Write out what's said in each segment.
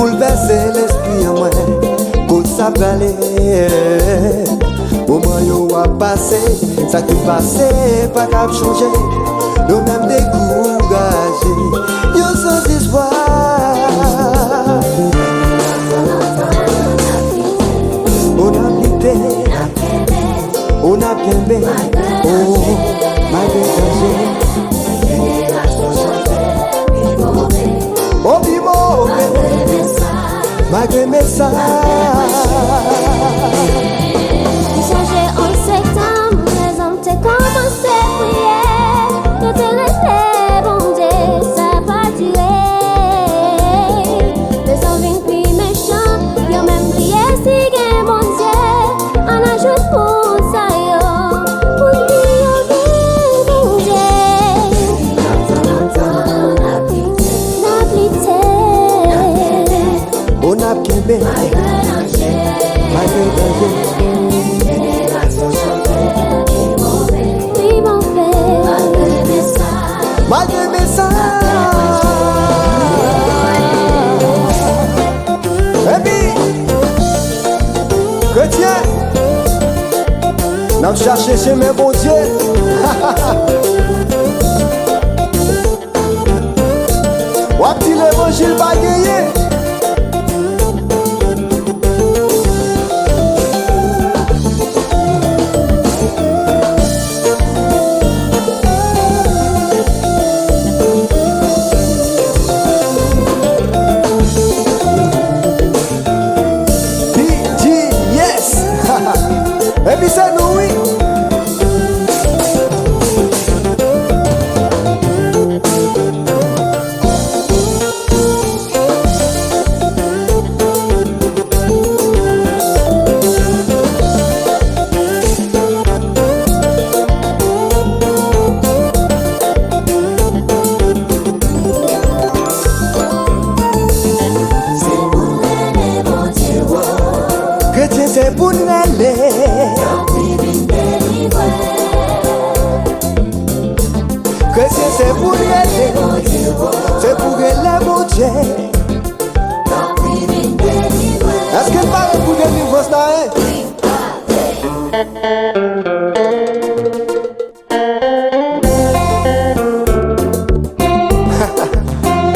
bouleverser l'esprit en moi. Pour ça aller, moment yo a passé, ça qui passé, pas qu'à changer. Nous même découragés, yo sans espoir. On a quitté, on a bien bé, oh, malgré danger. Oh, bi mauvais, malgré mes ça. Changer en septembre, les hommes t'es commencé à prier. Tout est resté bon Dieu, ça pas duré. Les hommes viennent plus méchants, ils même prié si gain bon Dieu. On ajoute pour ça yo, pour dire bon Dieu. On a bien bé, malgré danger. Malgré mes ça. Et puis, chrétien, n'a cherché chez mes bons dieux. Ou a petit l'évangile pas gagné. Et puis c'est nous, oui. Chrétien, c'est pour nous aller. Chrétien, c'est pour y aller, c'est pour aller mon Dieu. Est-ce qu'il paraît pour délivrance là, hein?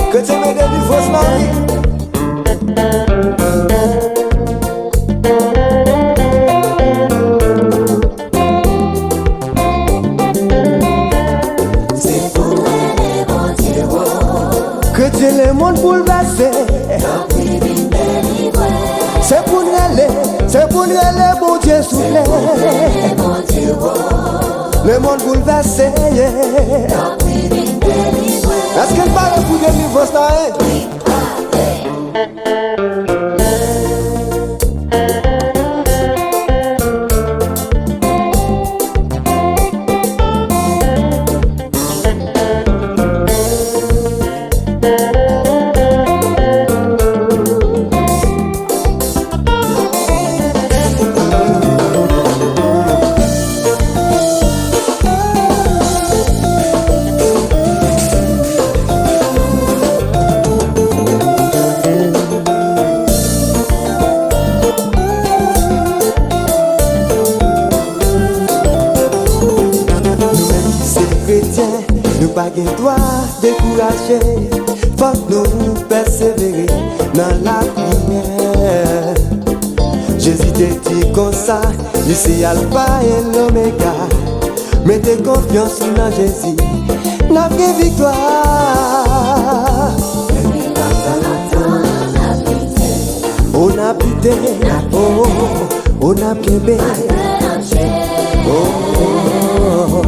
Chrétien, mais délivrance là, oui. Chrétien, le monde bouleversé. C'est pour nous aller, bon Dieu soufflé. Le monde bouleversé. Est-ce qu'elle parle pour délivrance là, hein? Nous pas de droit décourager, faut nous persévérer dans la prière. Jésus te dit comme ça, lui c'est Alpha et l'Oméga. Mettez confiance dans Jésus, la vraie victoire. On a pité, oh, on a bien bé. Oh,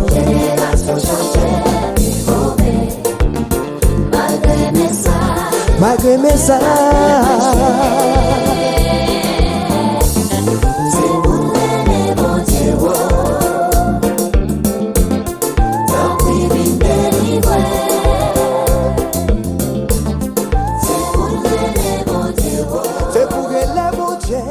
malgré mes ça. C'est pour élève mon Dieu.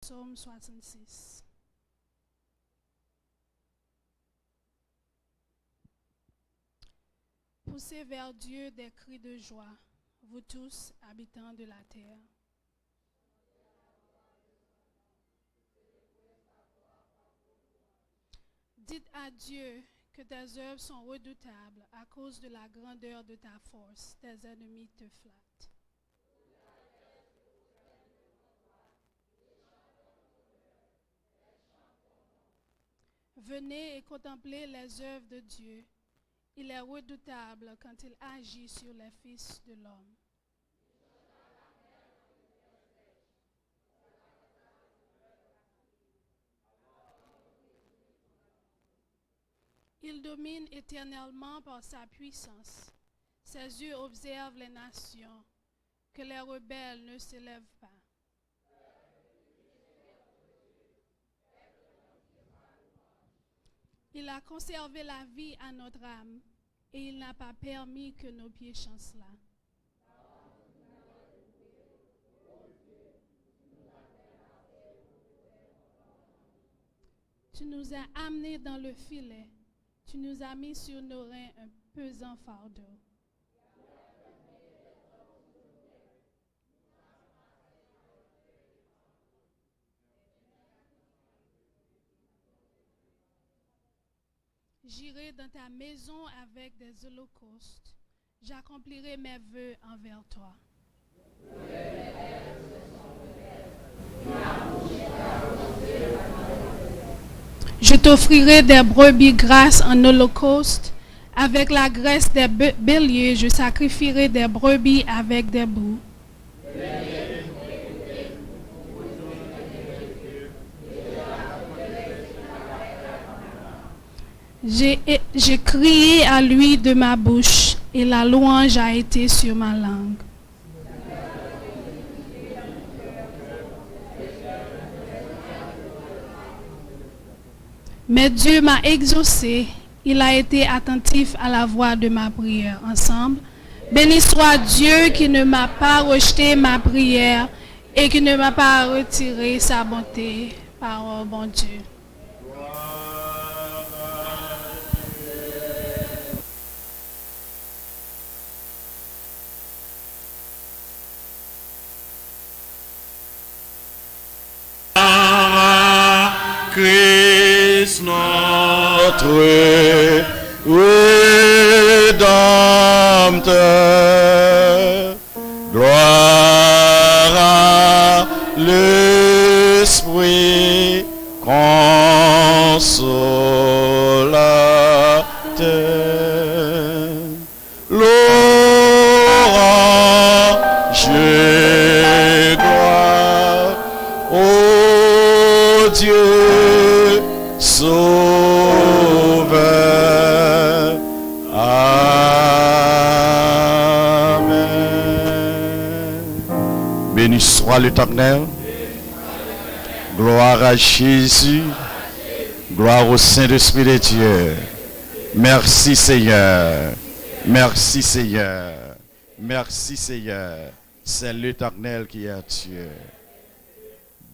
Psaume 66. Poussez vers Dieu des cris de joie, vous tous, habitants de la terre. Dites à Dieu que tes œuvres sont redoutables à cause de la grandeur de ta force. Tes ennemis te flattent. Venez et contemplez les œuvres de Dieu. Il est redoutable quand il agit sur les fils de l'homme. Il domine éternellement par sa puissance. Ses yeux observent les nations, que les rebelles ne s'élèvent pas. Il a conservé la vie à notre âme, et il n'a pas permis que nos pieds chancelent. Tu nous as amenés dans le filet. Tu nous as mis sur nos reins un pesant fardeau. J'irai dans ta maison avec des holocaustes. J'accomplirai mes vœux envers toi. Je t'offrirai des brebis grasses en holocauste. Avec la graisse des béliers, je sacrifierai des brebis avec des boucs. J'ai crié à lui de ma bouche, et la louange a été sur ma langue. Mais Dieu m'a exaucé, il a été attentif à la voix de ma prière. Ensemble, béni soit Dieu qui ne m'a pas rejeté ma prière et qui ne m'a pas retiré sa bonté. Parole, bon Dieu. Christ notre Rédempteur, gloire à l'Esprit consolateur, louange et gloire au Dieu Sauveur. Amen. Béni soit l'Éternel. Gloire à Jésus. Gloire au Saint-Esprit de Dieu. Merci Seigneur. Merci Seigneur. Merci Seigneur. C'est l'Éternel qui est Dieu.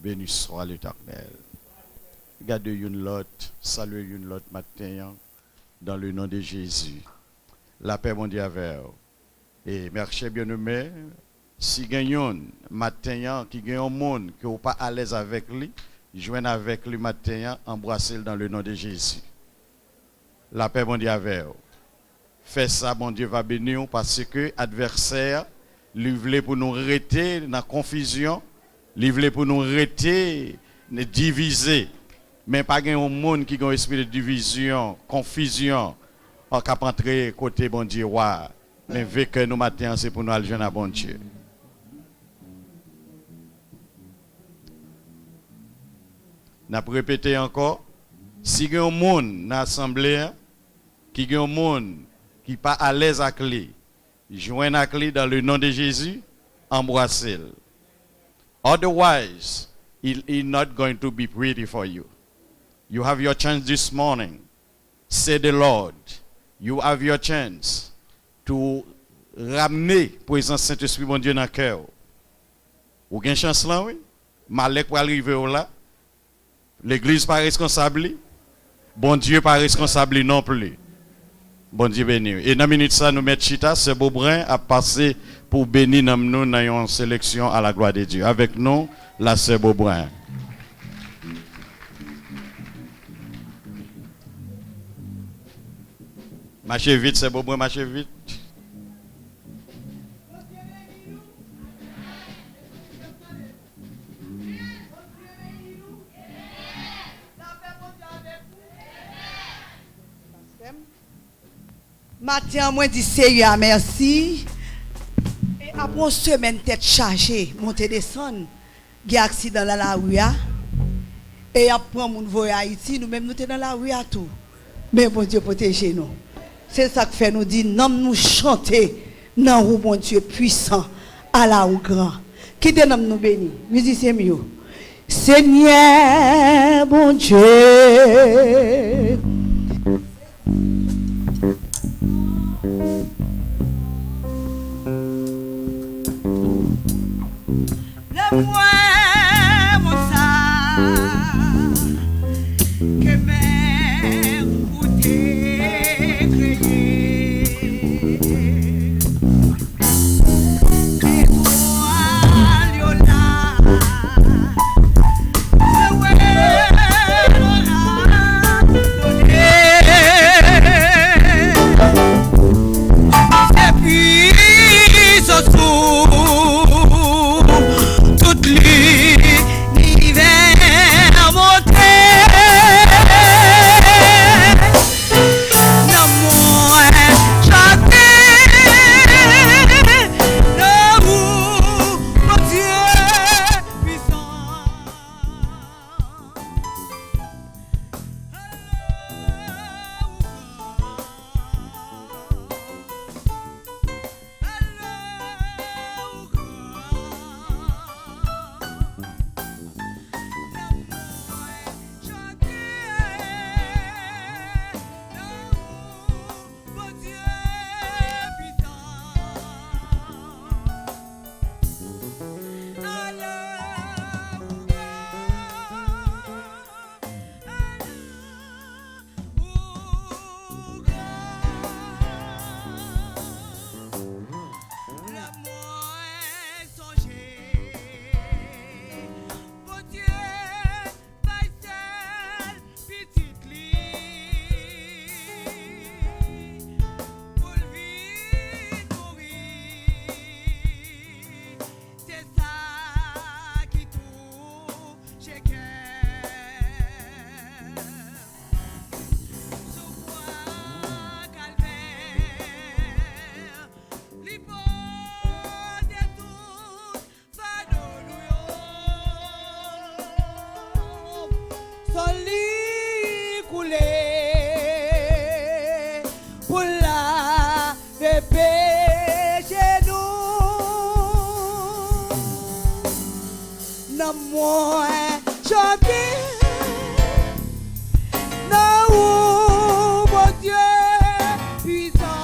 Béni soit l'Éternel. Regardez une lot, saluez une lot matin dans le nom de Jésus. La paix mondiale avec vous. Et merci bien-aimé, si gagnons matin qui gagne un monde qui n'est pas à l'aise avec lui, joignez avec lui matin, embrassez-le dans le nom de Jésus. La paix mondiale avec vous. Faites ça, mon Dieu va bénir parce que l'adversaire, lui voulait pour nous arrêter dans la confusion, lui voulait pour nous arrêter, nous diviser. Mais pas un monde qui a un esprit de division, confusion, en cap entrer côté bon Dieu roi. Mais vu que nous matin c'est pour nous aller à bon Dieu. N'a répété encore, si il y a un monde dans l'assemblée qui est un monde qui pas à l'aise avec lui, joignez avec lui dans le nom de Jésus, embrassez-le. Otherwise, it is not going to be pretty for you. You have your chance this morning. Say the Lord. You have your chance to ramener présence Saint-Esprit, mon Dieu, dans le cœur. Vous avez une chance là, oui? Malek pour arriver là. L'église pas responsable. Bon Dieu pas responsable non plus. Bon Dieu béni. Et dans minute ça nous mettons chita, ce beau brin a passé pour bénir nous dans une sélection à la gloire de Dieu. Avec nous, la sœur Beaubrun. Marchez vite, c'est Beaubrun, marchez vite. Matin, moi dis Seigneur merci. Et après une semaine tête chargée, monter descendre, il y a accident dans la rue. Et après mon voyage à Haïti, nous-mêmes nous sommes dans la rue à tout. Mais bon Dieu protège nous. C'est ça que fait nous dire non nous chanter non où bon Dieu puissant à la ou grand. Qui te nomme nous béni. Musicien mieux. Seigneur bon Dieu. Le moi mon ça que mère ou t'es créé et moi Léona et puis ce toute l'hiver monté non moi chanter non mon Dieu puissant.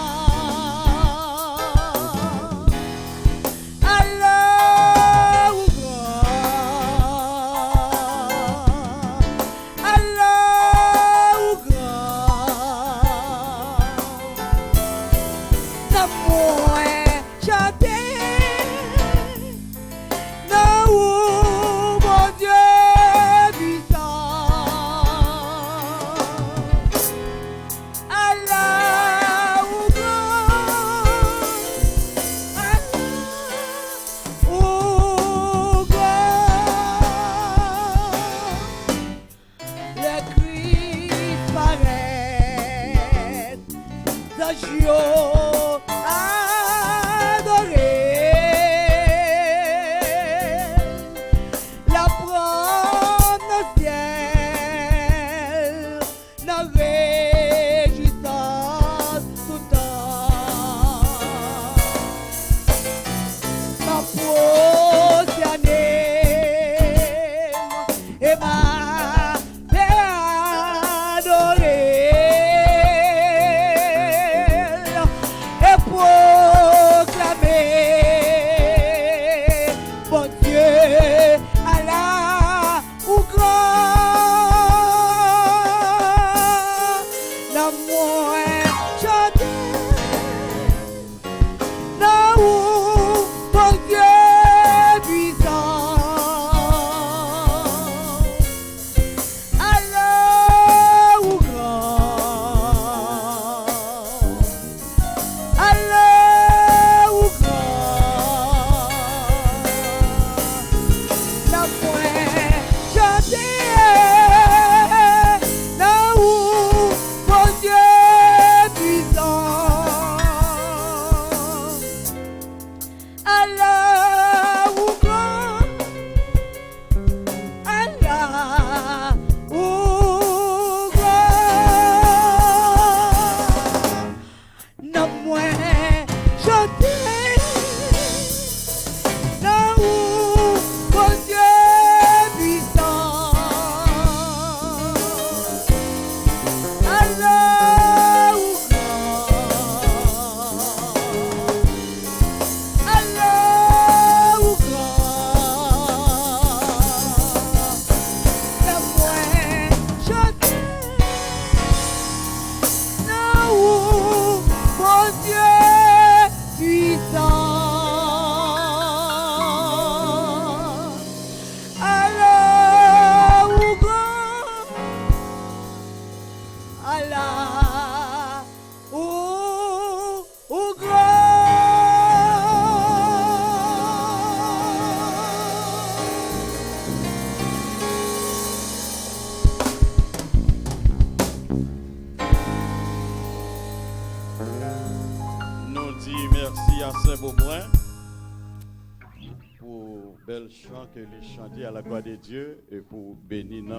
bel chant que les chanter à la gloire de Dieu et pour bénir nous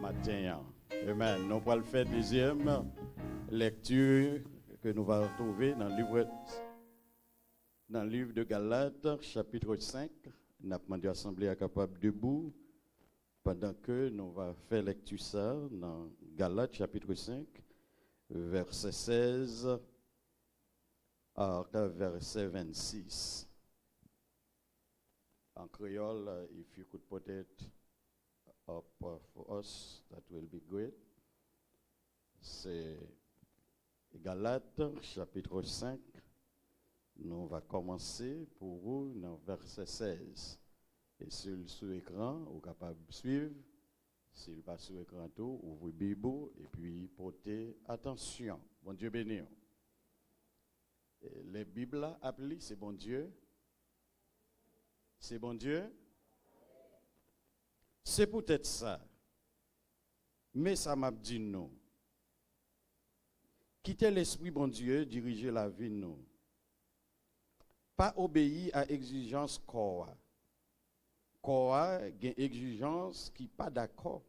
matin. Amen. Nous allons faire deuxième lecture que nous allons retrouver dans le livre de Galates, chapitre 5. Nous avons demandé à l'Assemblée à capable debout pendant que nous allons faire lecture ça dans Galates, chapitre 5, verset 16 à verset 26. En créole, if you could put it up for us, that will be great. C'est Galates, chapitre 5. Nous allons commencer pour vous dans verset 16. Et sur l'écran, vous êtes capable de suivre. S'il passe sur l'écran tout, ouvrez Bible et puis portez attention. Bon Dieu béni. Les Bibles appelées, c'est bon Dieu. C'est bon Dieu. C'est peut-être ça. Mais ça m'a dit non. Quitter l'esprit bon Dieu, diriger la vie nous. Pas obéir à exigence corps. Corps a une exigence qui pas d'accord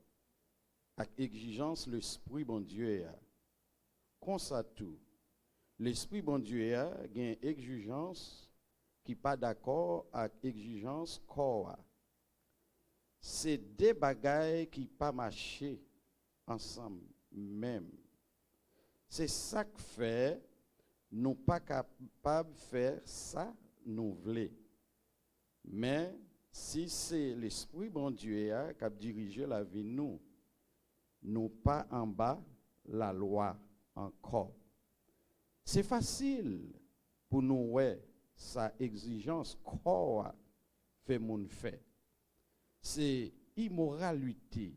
avec exigence l'esprit bon Dieu a. Comme ça tout. L'esprit bon Dieu a une exigence qui pas d'accord avec exigence corps. C'est des bagailles qui pas marcher ensemble même. C'est ça que fait nous pas capable de faire ça nous voulons. Mais si c'est l'esprit bon Dieu qui a dirigé la vie nous pas en bas la loi encore. C'est facile pour nous ouais sa exigence corps fait mon fait. C'est immoralité,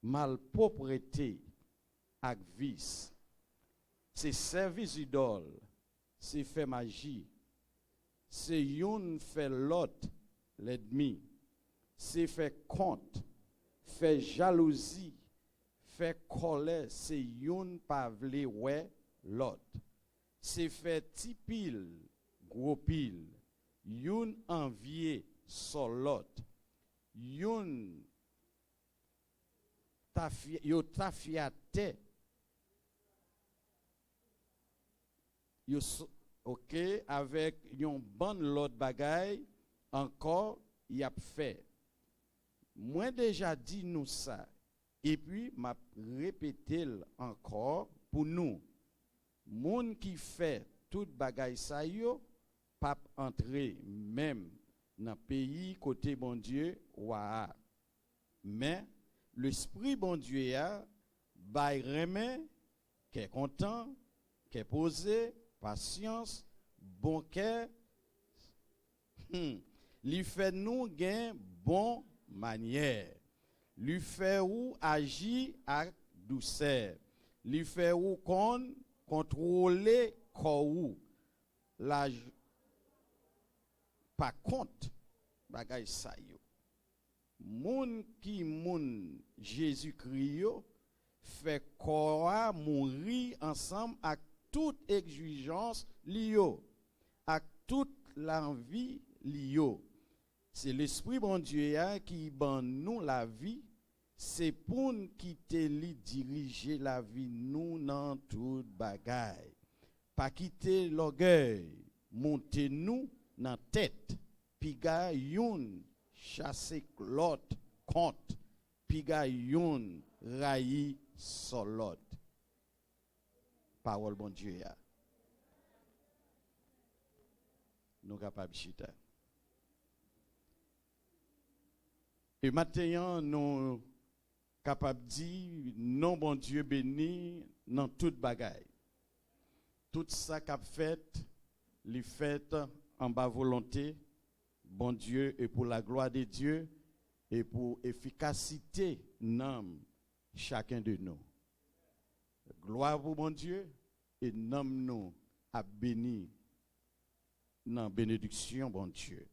malpropreté ak vice. C'est service idole, c'est fait magie. C'est yon fait l'autre l'ennemi. C'est fait compte, fait jalousie, fait colère, c'est yon pas vle ouais l'autre. C'est fait ti pile, gros pile. Yon envier sur l'autre. Yon tafiate. Yo OK avec yon bonne l'autre bagaille encore y a fait. Moi déjà dit nous ça et puis m'a répété encore pour nous. Moun qui fait toute bagaille ça yo pas entrer même dans pays côté bon Dieu wa. Mais l'esprit bon Dieu a bay remet qui est content, qui est posé, patience, bon cœur. Lui fait nous gain bon manière. Lui fait ou agir avec douceur. Lui fait ou contrôler corps. La par contre bagay sa yo. Moun qui moun Jésus-Christ yo fait corps mourir ensemble avec toute exigence liyo, avec toute l'envie liyo. C'est l'esprit bon Dieu qui ban nous la vie, c'est pour nous quitter li diriger la vie nous dans toute bagaille. Pas quitter l'orgueil, monter nous dans tête, puis ga yon chasser l'autre compte, puis ga yon rayi sur l'autre. Parole bon Dieu ya. Nous capables chita. Et maintenant nous capables dire non bon Dieu béni dans toute bagaille. Tout ça qu'a fait, les fait en bas volonté bon Dieu et pour la gloire de Dieu et pour efficacité nom chacun de nous. Gloire pour bon Dieu et nomme nous à bénir dans bénédiction bon Dieu.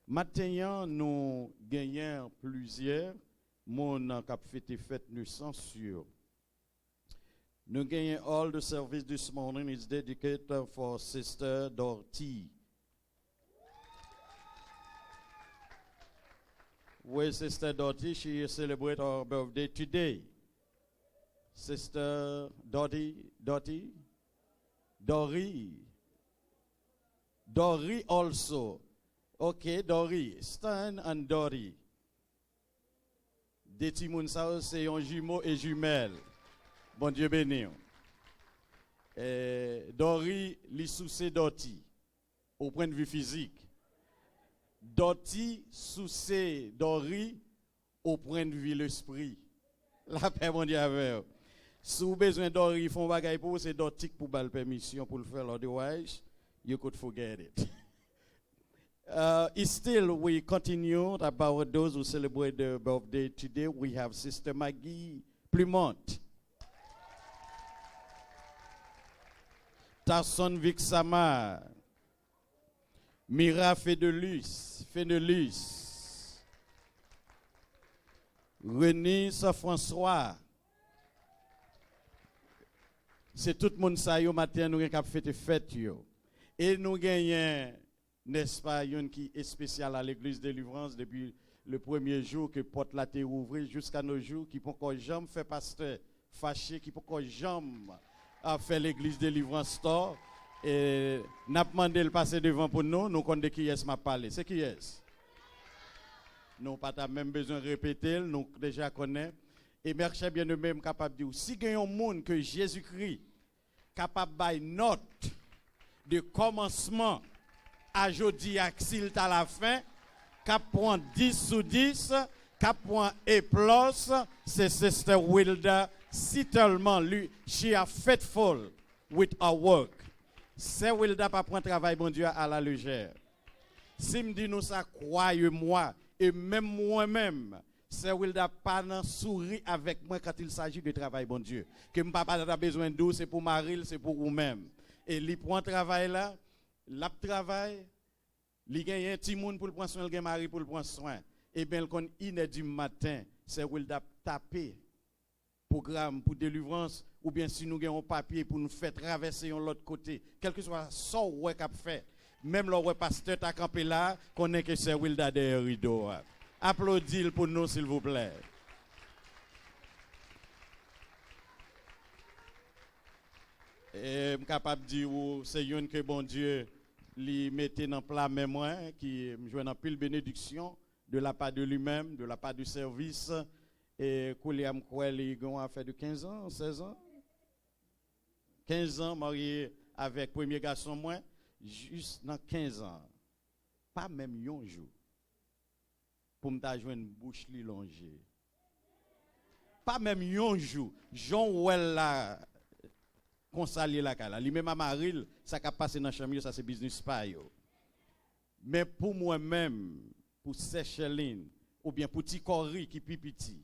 Maintenant nous gagnons plusieurs mon cap fête nous censure. Nous gagnons all the service this morning is dedicated for Sister Dorothy. with Sister Dottie. She celebrates her birthday today. Sister Dottie, Dory also. Okay, Dory, Stan and Dory. Des petits moun sa c'est un jumeau et jumelle. Bon Dieu béni. Dory li sous Dottie au point de vue physique. Dottie sous Dory au point de vue l'esprit. La paix mon Dieu avec. Si vous avez besoin d'Ori, font bagay pour c'est Dottie pour bal permission pour le faire, otherwise you could forget it. Still, we continue about those who celebrate their birthday today. We have Sister Maggie Plumont, Tarson Vixama, Mira Fenelus, René Saint-François. C'est tout le monde ça yo matin nous avons fait fête yo. Et nous gagnons, n'est-ce pas, une qui est spéciale à l'église de délivrance depuis le premier jour que porte la terre ouverte jusqu'à nos jours, qui peut encore jamais faire pasteur fâché, qui peut encore jamais faire l'église de délivrance store. Et n'a pas demandé le passer devant pour nous, nous connaissons qui est m'a parlé. C'est qui est? Nous pas même besoin de répéter, nous déjà connaissons. Et merci bien de même capable de dire, si il y a un monde que Jésus-Christ capable de note de commencement à jeudi à s'il à la fin, cap point 10 sur 10, cap point A+, c'est Sister Wilda, si tellement lui, she are faithful with her work. C'est Wilda pas prendre travail bon Dieu à la légère. Si me dit nous ça, croyez-moi, et même moi-même, c'est Wilda pas sourire avec moi quand il s'agit de travail, bon Dieu. Que mon papa a besoin d'eau, c'est pour Maril, c'est pour vous-même. Et il prend travail là, l'ap travail, il gagne un petit monde pour le prendre soin, il gagne Marie pour le prendre soin. Et bien, quand il est du matin, c'est Wilda taper programme pour délivrance, ou bien si nous avons un papier pour nous faire traverser de l'autre côté, quel que soit ce qu'on a fait. Même le pasteur a campé là, connaît que c'est Wilda derrière rideau. Applaudissez pour nous, s'il vous plaît. Et je suis capable de dire, c'est une que bon Dieu lui mettait dans plat mémoire, qui me joue dans pile bénédiction de la part de lui-même, de la part du service. Et Kouliam Kouel, il a fait de 15 ans, 16 ans. 15 ans, marié avec premier garçon, moi, juste dans 15 ans. Pas même un jour. Pour me jouer une bouche li longée. Pas même un jour. Jean Ouel là, consalier la cala. Lui même à Maril, ça qui passé dans la chambre, ça c'est business pas yo. Mais pour moi-même, pour Secheline, ou bien pour Tikori qui pipiti,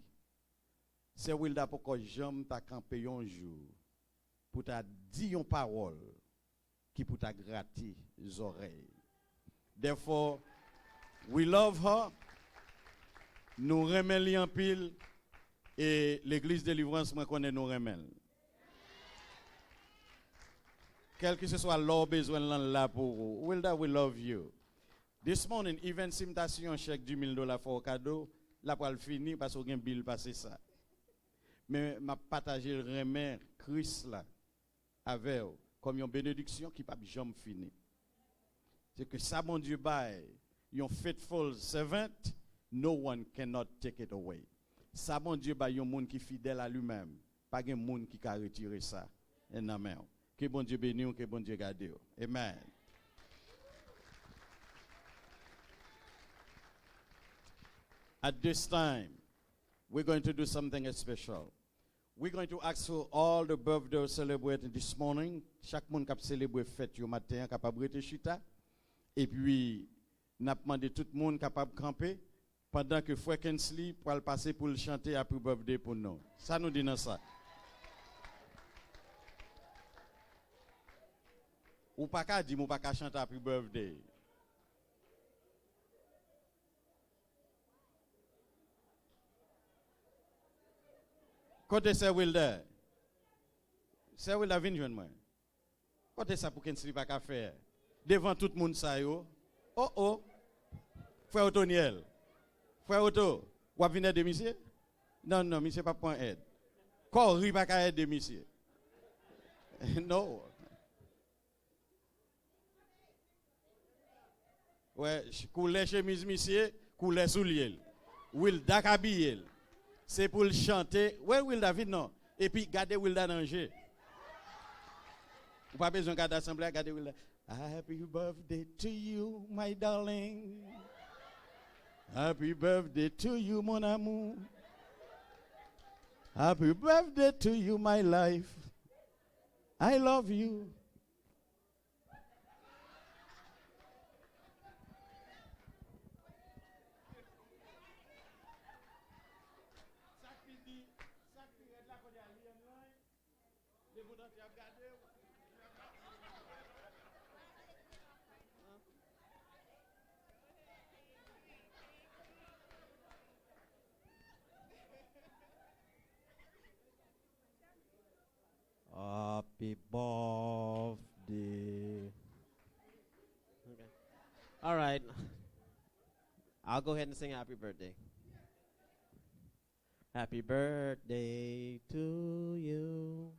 c'est Wilda pour que j'aime ta camper un jour, pour ta dire une parole, qui pour ta gratter les oreilles. Therefore, we love her. Nous remercions en pile et l'église de délivrance, moi connais nous remercions. Quel que ce soit leur besoin là pour vous. Wilda, we love you. This morning, even simtation chèque $10,000 pour cadeau, là pour le finir parce qu'on a un bill passé ça. Mais m'a partagé le remède Christ là avec vous comme une bénédiction qui pas jamais fini. C'est que ça mon Dieu bail, yon faithful servant. No one cannot take it away. Ça, mon Dieu, bah, y a un monde qui est fidèle à lui-même. Pas un monde qui a retiré ça. Amen. Que bon Dieu bénisse, que bon Dieu garde. Amen. At this time, we're going to do something special. We're going to ask for all the birthdays celebrated this morning. Chaque monde qui a célébré fête au matin, capable de chita. Et puis, n'a demandé tout le monde capable de camper. Pendant que Frère Kensley pour le passer pour le chanter Happy Birthday pour nous. Ça nous dit dans ça. Ou pas qu'à dire, ou pas qu'à chanter Happy Birthday. Côté c'est Wilder. C'est Wilder vient joindre moi. Côté ça pour Kensley pas qu'à faire. Devant tout le monde ça yo. Oh oh. Frère Otoniel. Frère Otto, vous venez de monsieur? Non, non, monsieur pas point aide. Quoi, il pas qu'à aider monsieur? Non. Ouais, couler chemise monsieur, couler soulier. Wilda habillé. C'est pour le chanter. Ouais, Wilda vite non. Et puis gardez Wilda danger. Vous pas besoin de garder assemblée, gardez Wilda. Happy birthday to you, my darling. Happy birthday to you, mon amour. Happy birthday to you, my life. I love you. Happy birthday. Okay. All right. I'll go ahead and sing happy birthday. Happy birthday to you.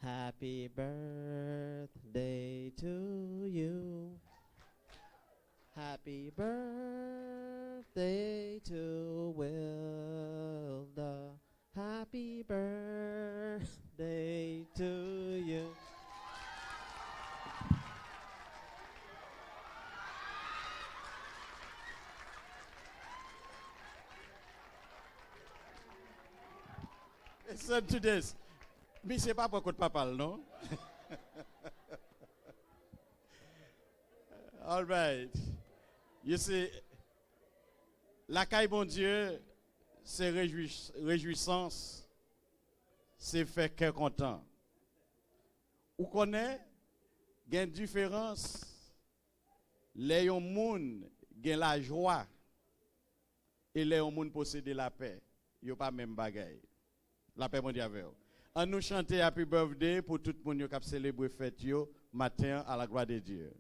Happy birthday to you. Happy birthday to Wilda. Happy birthday to you. Listen to this. Mais c'est pas beaucoup de papa, non? All right. You see, la caille bon Dieu, c'est réjouissance, c'est fait cœur content. Ou connaît, il y a une différence. Les gens ont la joie et les gens possèdent la paix. Il n'y a pas même bagaille. La paix mondiale avec vous. On nous chanter Happy Birthday pour tout le monde qui a célébré fête matin à la gloire de Dieu.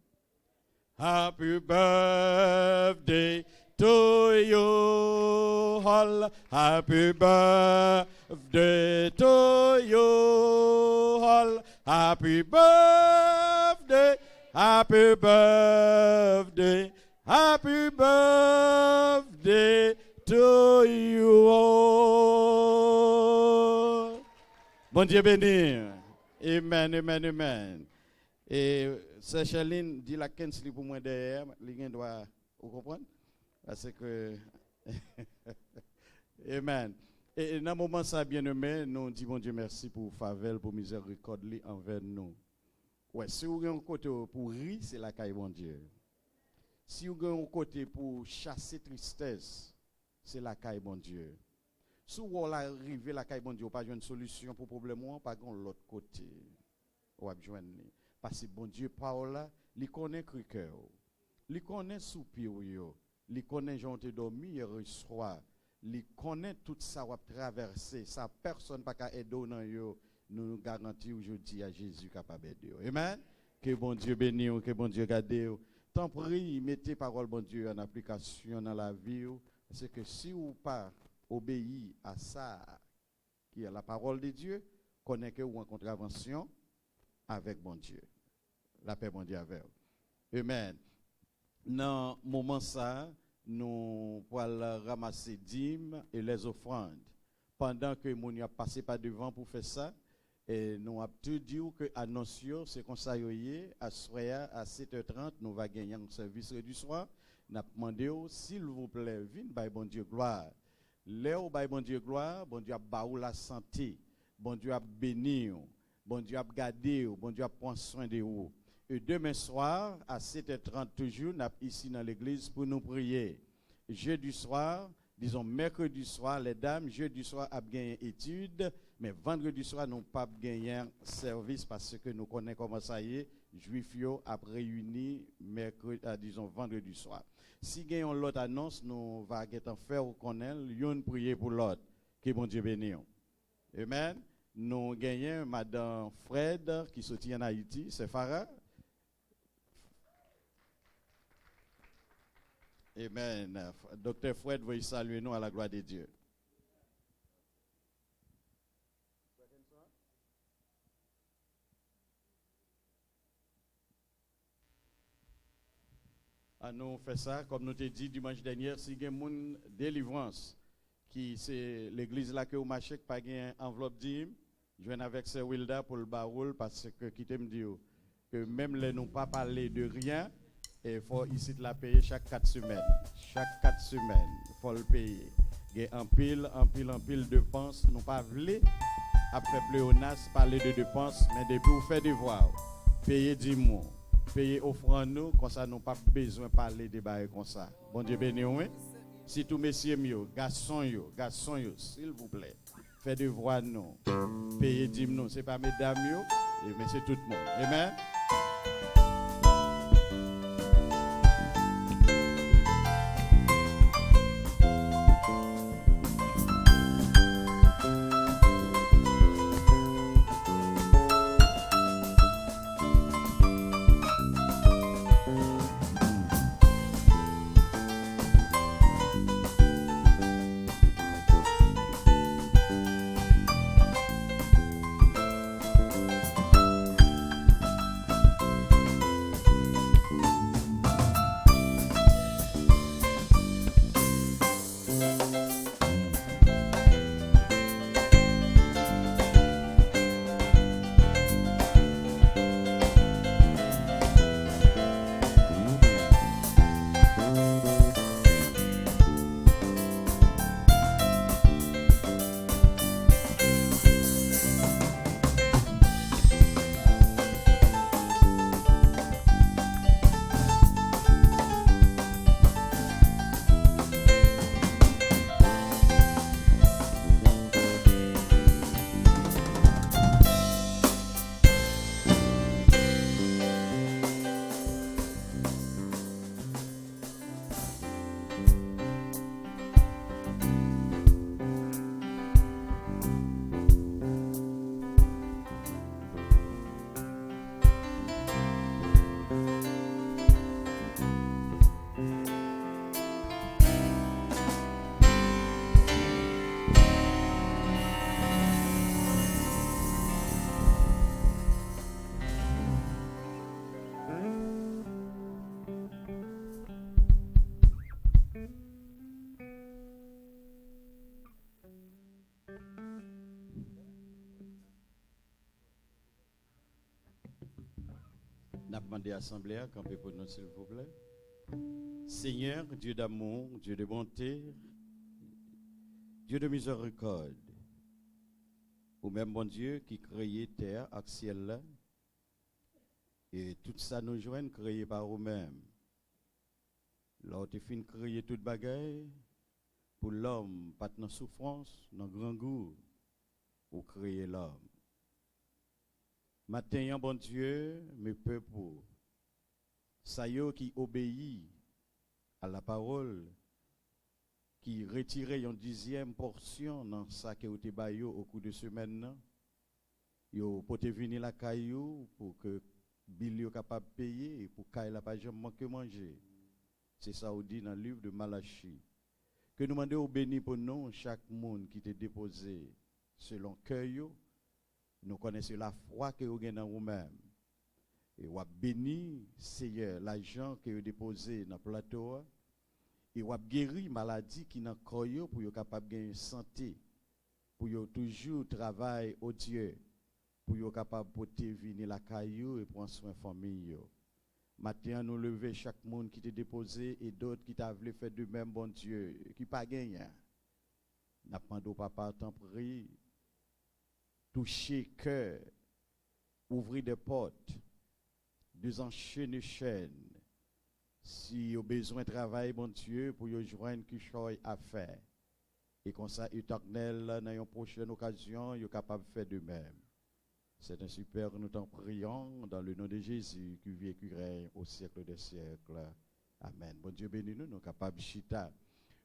Happy birthday to you all. Happy birthday to you all. Happy birthday. Happy birthday. Happy birthday to you all. Bon Dieu béni. Amen, amen, amen. Et Sœur Charline dit la 15 pour moi derrière, les doit vous comprendre parce que amen. Et dans le moment ça bien-aimé, nous disons bon Dieu merci pour faveur, pour miséricorde envers nous. Ouais, si vous avez un côté pour rire, c'est la caille bon Dieu. Si vous avez un côté pour chasser tristesse, c'est la caille bon Dieu. Si vous arrivez la caille bon Dieu, pas une solution pour le problème, pas de l'autre côté. Ou joindre. Parce que bon Dieu parole, il connaît le cœur, il connaît soupir, il connaît gens te dormi hier soir, il connaît tout ça va traverser, ça personne pas qu'à aider dans yo, nous garantit aujourd'hui à Jésus capable d'aider. Amen. Que bon Dieu bénisse, que bon Dieu garde. Tant pis, mettez parole bon Dieu en application dans la vie, parce que si vous pas obéi à ça qui est la parole de Dieu, connaît que vous en contravention avec bon Dieu. La paix bon Dieu avec vous. Amen. Dans ce moment ça, nous allons ramasser dîmes et les offrandes. Pendant que nous avons passé par devant pour faire ça, et nous avons tout dit que annoncions, c'est qu'on s'aille à soir à 7h30, nous allons gagner un service du soir. Nous avons demandé, s'il vous plaît, venez, by bon Dieu gloire. Léo, by bon Dieu gloire, bon Dieu a baou la santé, bon Dieu a béni, bon Dieu a gardé, bon Dieu a pris soin de vous. Et demain soir, à 7h30 toujours, nous sommes ici dans l'église pour nous prier. Jeudi soir, disons mercredi soir, les dames, jeudi soir, nous avons gagné études, mais vendredi soir, nous n'avons pas gagné service parce que nous connaissons comment ça y est, juifs a réuni mercredi, disons vendredi soir. Si nous avons l'autre annonce, nous allons faire connaître, nous prier pour l'autre. Que bon Dieu bénisse. Amen. Nous gagnons Madame Fred qui sortit en Haïti, c'est Farah. Amen. Docteur Fred, veuillez saluer nous à la gloire de Dieu. Nous fait ça, comme nous t'ai dit dimanche dernier, si il y a une délivrance, qui c'est l'église là que vous marchez, pas une enveloppe d'hymne, je viens avec ce Wilda pour le baroul parce que qui t'aime dire que même les nous pas parler de rien, il faut ici de la payer chaque 4 semaines. Chaque 4 semaines, il faut le payer. Il y a un pile de dépenses, nous pas voulu après pléonas parler de dépenses, mais depuis vous faites devoir, payer 10 mois. Payer offrande nous, comme ça nous pas besoin de parler de bail comme ça. Bon Dieu béni, oui. Si tous messieurs mieux, garçons s'il vous plaît, faites devoir nous, payer 10 nous, c'est pas mesdames yo, mais c'est tout le monde. Amen. N'a demandé à l'Assemblée à camper pour nous, s'il vous plaît. Seigneur, Dieu d'amour, Dieu de bonté, Dieu de miséricorde, ou même bon Dieu qui créait terre et ciel là, et tout ça nous joigne créé par vous-même. Là, tu fin créer toute bagaille pour l'homme, pas de souffrance, dans grand goût, pour créer l'homme. Matin, bon Dieu, mes peuples, ça y est qui obéit à la parole, qui retire une 10e portion dans ça que vous avez au cours de semaine, vous pouvez venir la caillou pour que Bill soit capable de payer et pour qu'il n'a pas jamais manqué manger. C'est ça qu'on dit dans le livre de Malachie. Que nous demandons au béni pour nous, chaque monde qui t'est déposé selon cœur. Nous connaissons la foi que vous avez dans vous-même. Et vous béni, Seigneur, l'argent que vous avez déposé dans le plateau. Et vous guéri maladie qui dans le corps pour être capable de gagner santé. Pour être toujours travailler au Dieu. Pour être capable de venir la caillou et prendre soin de la famille. Maintenant, nous lever chaque monde qui t'a déposé et d'autres qui t'a voulu faire de même, bon Dieu, qui n'a pas gagné. Nous demandons au papa, t'en prie. Toucher cœur, ouvrir des portes, désenchaîner chaînes. Si vous avez besoin de travail, bon Dieu, pour vous joindre quelque chose à faire. Et comme ça, éternel, dans une prochaine occasion, vous êtes capable de faire de même. C'est un super, nous t'en prions dans le nom de Jésus qui vit et qui règne au siècle des siècles. Amen. Bon Dieu bénis nous, nous sommes capables de chita.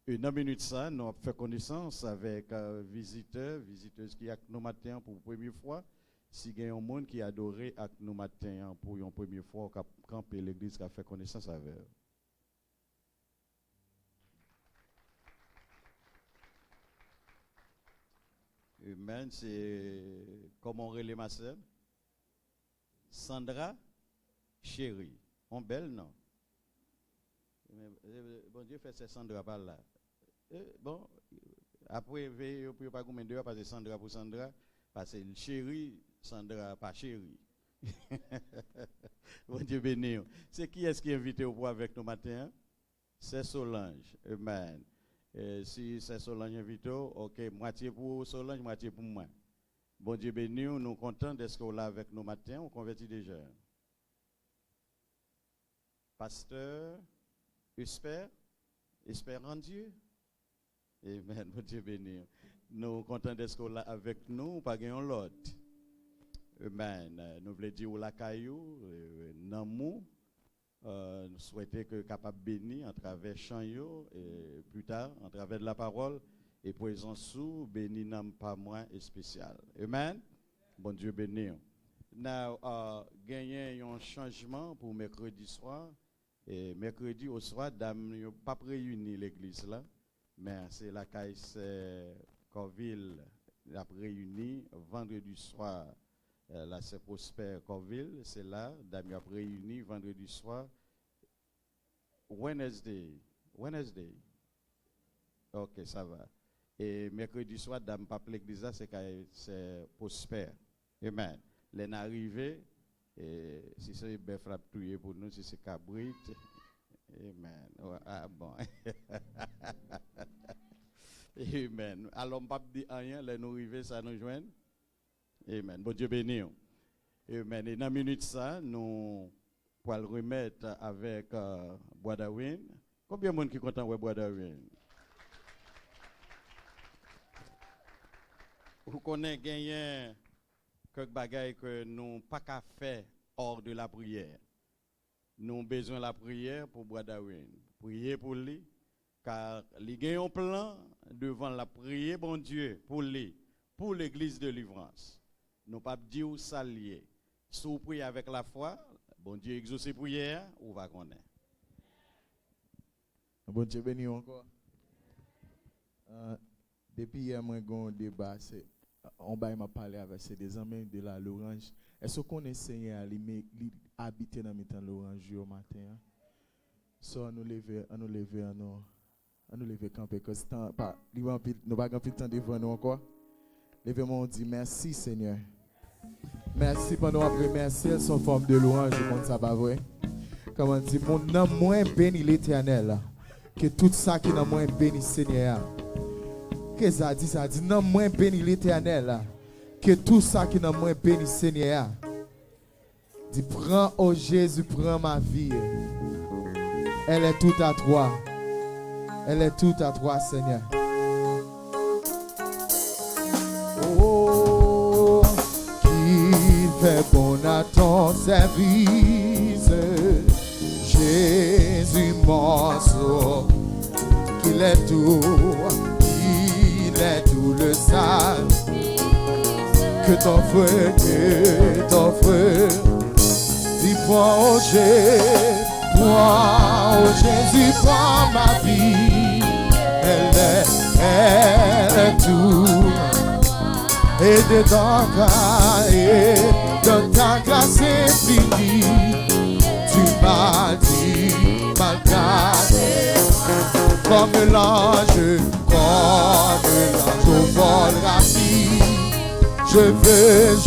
Une minute ça, nous avons fait connaissance avec visiteuse qui est avec nous matin pour la première fois. Si il y a un monde qui a adoré avec nous matin pour la première fois, camper l'église qui a fait connaissance avec. Amen. C'est comment on relève ma sœur? Sandra Chérie. On belle, non? Bon Dieu fait c'est Sandra par là. Bon, après, vous ne pas combien d'heures parce que Sandra pour Sandra, parce que chérie, Sandra pas chérie. Bon Dieu béni. C'est qui est-ce qui est invité au bois avec nous matin? C'est Solange. Amen. Si c'est Solange invité, ok, moitié pour Solange, moitié pour moi. Bon Dieu béni, nous sommes contents d'être là avec nous matin. On convertit déjà. Pasteur, espère en Dieu. Amen. Bon Dieu béni. Nous sommes contents d'être là avec nous, pas gagner l'autre. Amen. Nous voulons dire la caillou, Namou. Nous souhaitons que capable bénir à travers chant et plus tard à travers de la parole et présence sous béni n'am pas moins et spécial. Amen. Bon Dieu béni. Now gagné un changement pour mercredi soir et mercredi au soir dame pas réuni l'église là mais c'est la caisse Corville la réuni vendredi soir. Là, c'est Prosper Corville, c'est là, dame a réuni vendredi soir. Wednesday. Ok, ça va. Et mercredi soir, dame pas l'église, c'est Prosper. Amen. Les arrivés, si c'est bœuf frappe touillé pour nous, si c'est cabrit. Amen. Ah bon. Amen. Alors, pas dit rien, les nous arrivés, ça nous joint. Amen. Bon Dieu béni. Amen. Et dans une minute, ça, nous pourrons le remettre avec Bois Darwin. Combien de monde qui est content de Bois Darwin? Vous connaissez gagner quelques bagailles que nous n'avons pas qu'à faire hors de la prière. Nous avons besoin de la prière pour Bois Darwin. Prier pour lui, car il y a un plan devant la prière, bon Dieu, pour lui, pour l'église de délivrance. Nous pas dire ça lié. Si vous priez avec la foi, bon Dieu exauce prière, ou va connaître. Bon Dieu béni encore. Depuis hier, moi, j'ai un débat. On m'a parlé avec des amis de la Lorange. Est-ce qu'on essaie à habiter dans le Lorange au matin? So, nous lever, camper, parce que nous n'avons pas de temps devant nous encore. Levez-moi, on dit merci Seigneur. Merci pendant après merci, elles sont forme de louange, comme ça pas vrai. Comment on dit, mon nom moins béni l'Éternel, que tout ça qui n'a moins béni Seigneur. Qu'est-ce que ça dit, non moins béni l'Éternel, que tout ça qui n'a moins béni Seigneur. Dit, prends, oh Jésus, prends ma vie. Elle est toute à toi. Elle est toute à toi, Seigneur. Oh, qu'il fait bon à ton service, Jésus mon sauveur, qu'il est tout le salut que ton frère, dis-moi, oh Jésus, prends ma vie, elle est tout. Et de ta grâce infinie, tu m'as dit, m'as gardé, comme l'ange au vol rapide. Je veux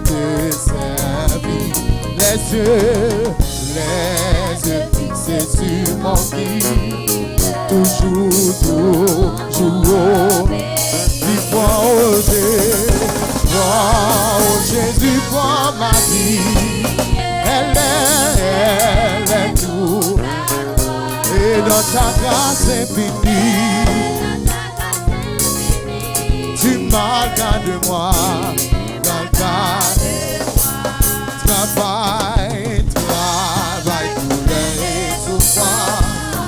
te servir, les yeux fixés sur mon Christ, toujours. Dis-moi, oh Jésus, prends ma vie, elle est tout, et dans ta grâce infinie, tu m'as gardé moi, travaille pour les souffrances,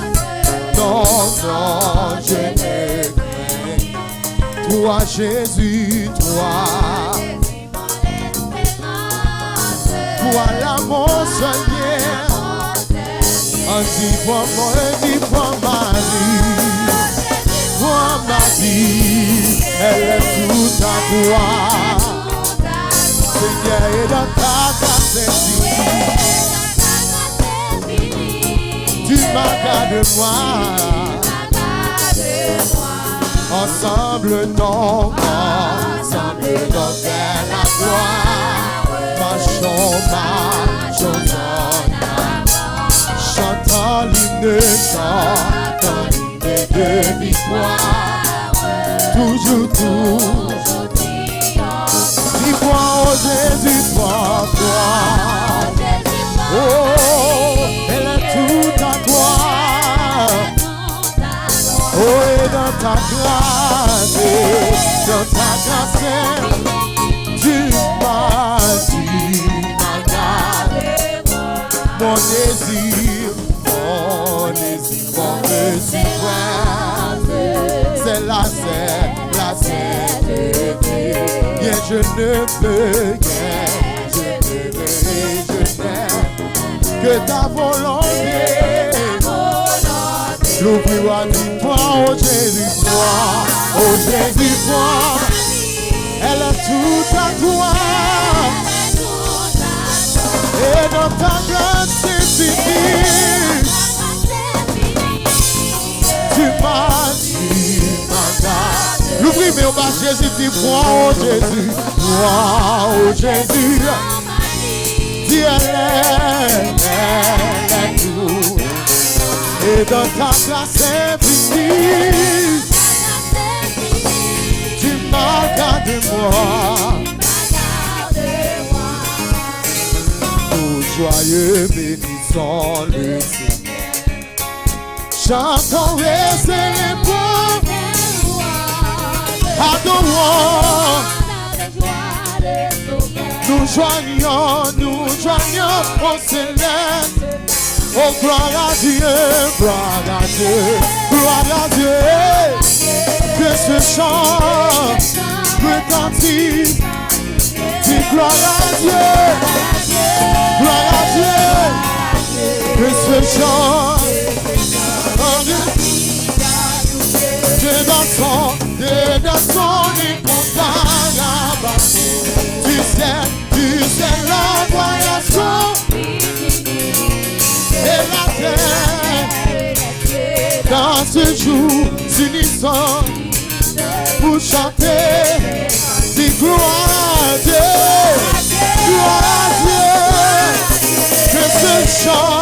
non, je n'ai toi Jésus, toi voilà mon Seigneur. Dis-moi ma vie, elle est tout. gloire. Seigneur, et dans ta grâce infinie, tu m'as gardé moi. Ensemble donc vers la gloire. Marchons en avant, chantant l'hymne, chantant l'hymne de victoire. Toujours victoire, oh Jésus, toi. Oh, elle est toute ta gloire. Oh, et dans ta grâce, tu m'as dit, mon désir, mon besoin, c'est la bien je ne peux que ta volonté. L'ouvrir du toi, oh Jésus, toi, elle est toute à toi. Et dans ta grâce infinie, tu m'as dit, l'ouvrir, mais on va Jésus, dis moi, oh Jésus, dis elle est tout. Et dans ta grâce infinie, tu m'as gardé moi. Nous joyeux bénissons le Seigneur. Chantons et célébrons, adorons. Nous joignons au céleste. Oh, gloire à Dieu, gloire à Dieu, gloire à Dieu. Que ce chant retentisse. Dis gloire à Dieu, gloire à Dieu. Que ce chant Dieu dans son incontestable. Tu sais l'envoyation. Et la terre, dans ce jour, s'unissant pour chanter, dis gloire à Dieu, que ce chant,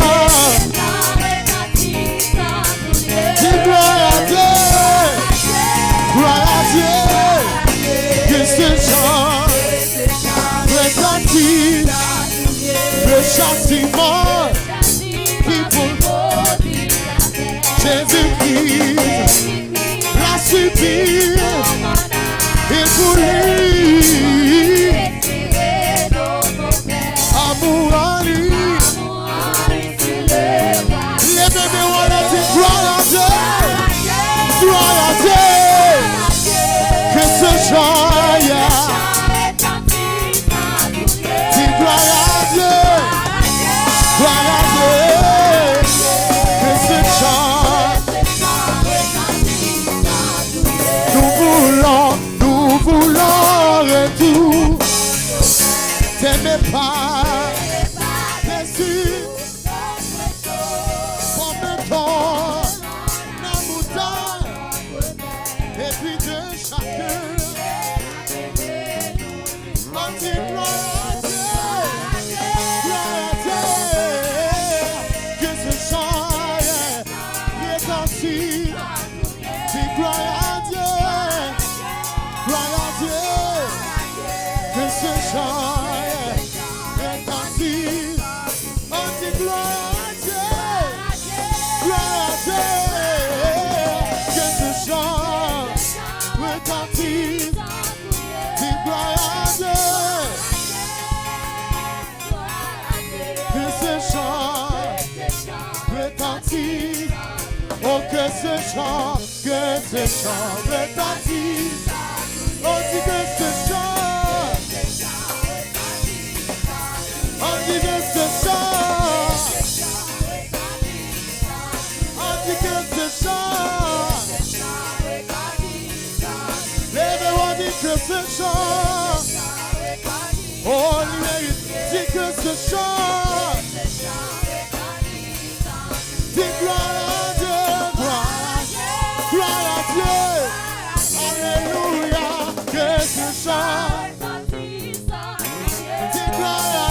dis gloire à Dieu, que ce chant retentisse, le châtiment. Jésus-Christ l'a subi et pour lui amour en lui. Les bébés ont dit gloire à Dieu, que ce joyeux dit gloire à Dieu, que ce chant. Nous voulons retour. T'aimais pas, Jésus, comme un temps, la montagne, et puis de chacun. On dit gloire à Dieu, que ce chant retentit. Dis gloire à Dieu. Gloire à Dieu, que ce chant retentisse. On dit gloire à Dieu, que ce chant retentisse. Dis gloire à Dieu, que ce chant retentisse. Oh, que ce chant retentisse. On dit que ce chant, on dit que ce chant, on dit que ce chant, lève-moi, dit que ce chant, oh, il mérite. Dis que ce chant, dis gloire à Dieu, gloire à Dieu. Alléluia, que ce chant, dis gloire à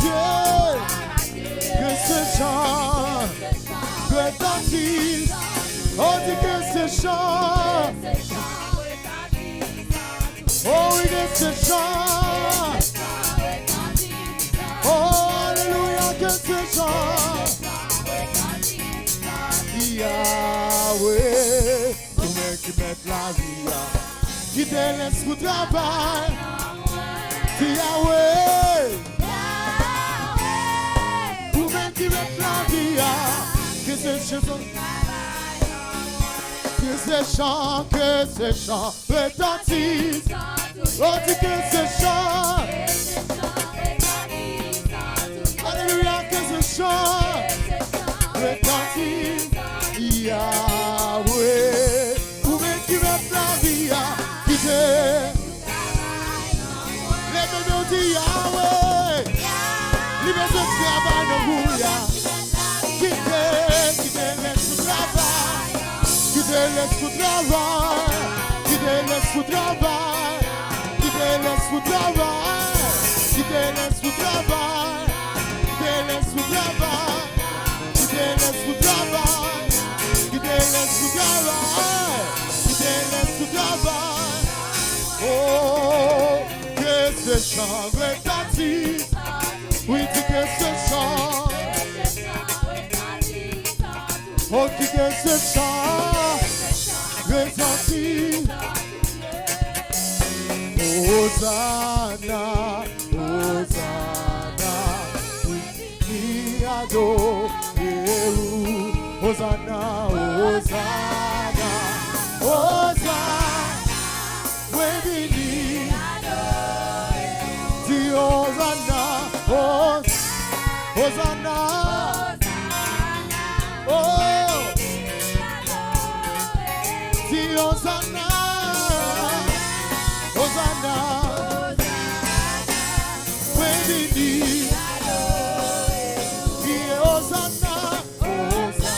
Dieu, que ce chant retentisse. Oh, dis que ce chant, oh oui, que ce chant, oh alléluia, que ce chant, Yahweh, pour ceux qui mettent la vie, qui te laissent pour travail, dis Yahweh, pour ceux qui mettent la vie, que ce chant, que ce chant retentisse. Oh, dis que ce chant, alléluia, que ce chant retentisse. Yahweh, pour qui mettent la vie à quitter. Les bébés disent Yahweh, libère ce travail de vous, quitter laisse travail. Qui te laisse pour travail, qui te laisse pour travail, qui te laisse pour travail, qui te laisse pour travail, qui te laisse pour travail, qui te laisse pour travail, qui te laisse pour travail, qui te laisse pour travail. Oh, que ce chant retentisse, oui, dis que ce chant. Oh, dis que ce chant retentit. Hosanna, Hosanna, qui adore Hosanna, Hosanna, Hosanna, oui, béni. Dis Hosanna, Hosanna, oh. Dis Hosanna, Hosanna, oui, béni. Dis Hosanna, Hosanna,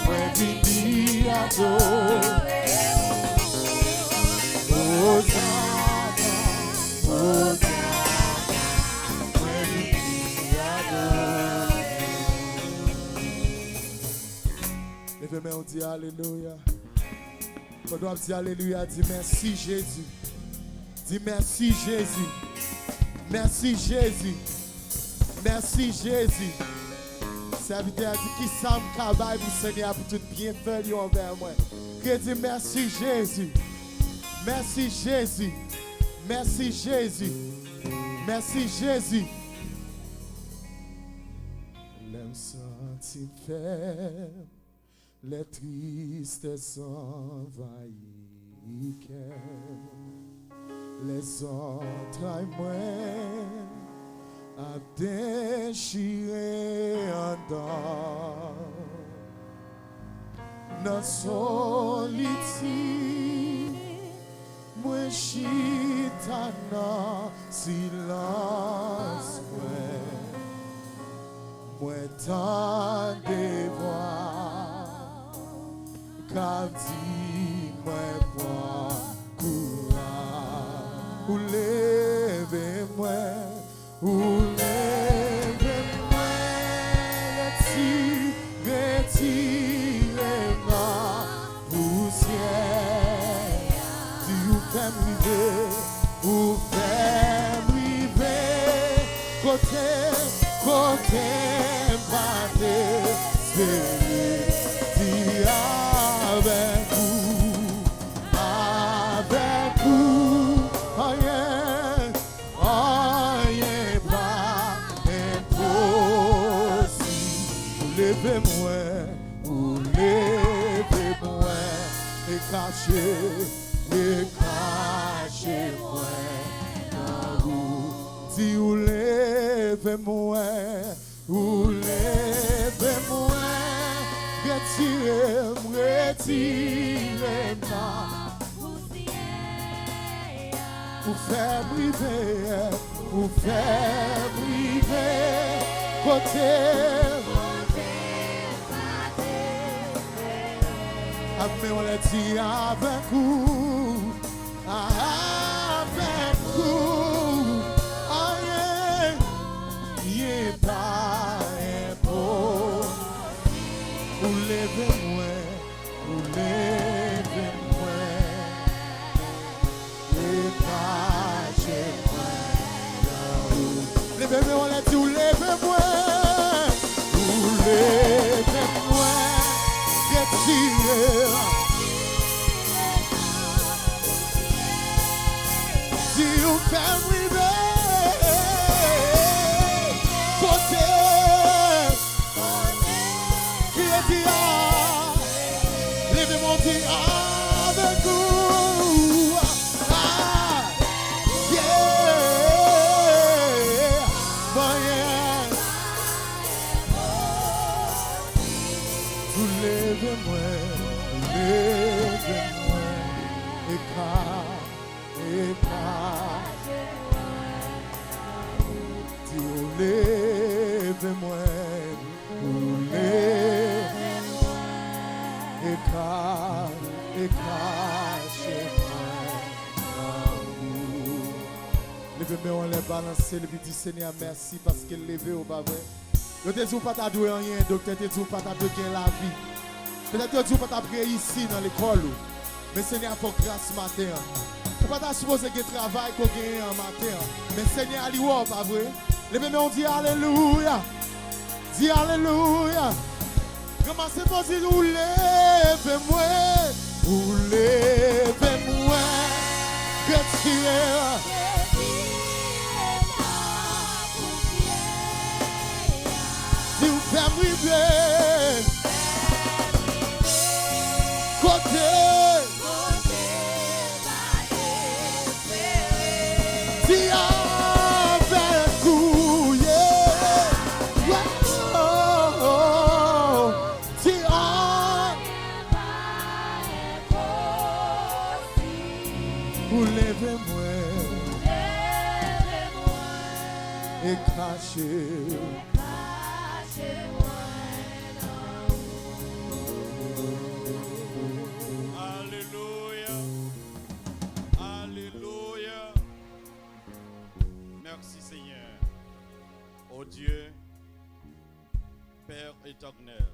oui, béni, adore. Hosanna, Hosanna, oui, béni, adore. Lève-moi, on dit Alléluia. On doit dire Alléluia, dis merci Jésus. Dis merci Jésus. Merci Jésus. Merci Jésus. Serviteur a dit qui ça me travaille pour Seigneur pour tout bien faire envers moi. Que dis merci Jésus. Merci Jésus. Merci Jésus. Merci Jésus. L'aime sentir faible. Les tristesses envahissent les entrailles moins à déchirer en dedans. Dans solitude, moi chita dans silence, moi tant de voix. Car dis-moi point courage, ou lève-moi, retirez-moi poussière, tu ou fais m'river, côté pas d'espérer, dis avec vous, rien pas impossible. Levez-moi, et cachez-moi dans vous. Si vous levez-moi, retirez-moi. fait briver, ou fait briver, côté. Mais on l'a dit avec vous, yeah, pas impossible. Ou levez-moi, et pas chez moi. Levez-moi, on l'a dit, ou levez-moi, si vous faites briver, côté, qui est dit, levez mon dit avec vous, vous levez-moi. Levez-moi, on les balance, le dit Seigneur merci parce qu'il levé au pas vrai. Je te dis pas t'as doué rien, docteur te dit pas t'as gagné la vie. Peut-être que tu ne peux pas ici dans l'école. Mais Seigneur, il faut grâce matin. Tu ne peux pas supposer que travail qu'on gagne en matin. Mais Seigneur, il est pas vrai. Les mêmes on dit Alléluia. Dis Alléluia. Commencez par dire ou lève-moi. Ou lève-moi. Que tu es. Si vous faites briser. Côté, si avec vous, si vous levez-moi et cachez. Merci Seigneur, ô Dieu, Père éternel,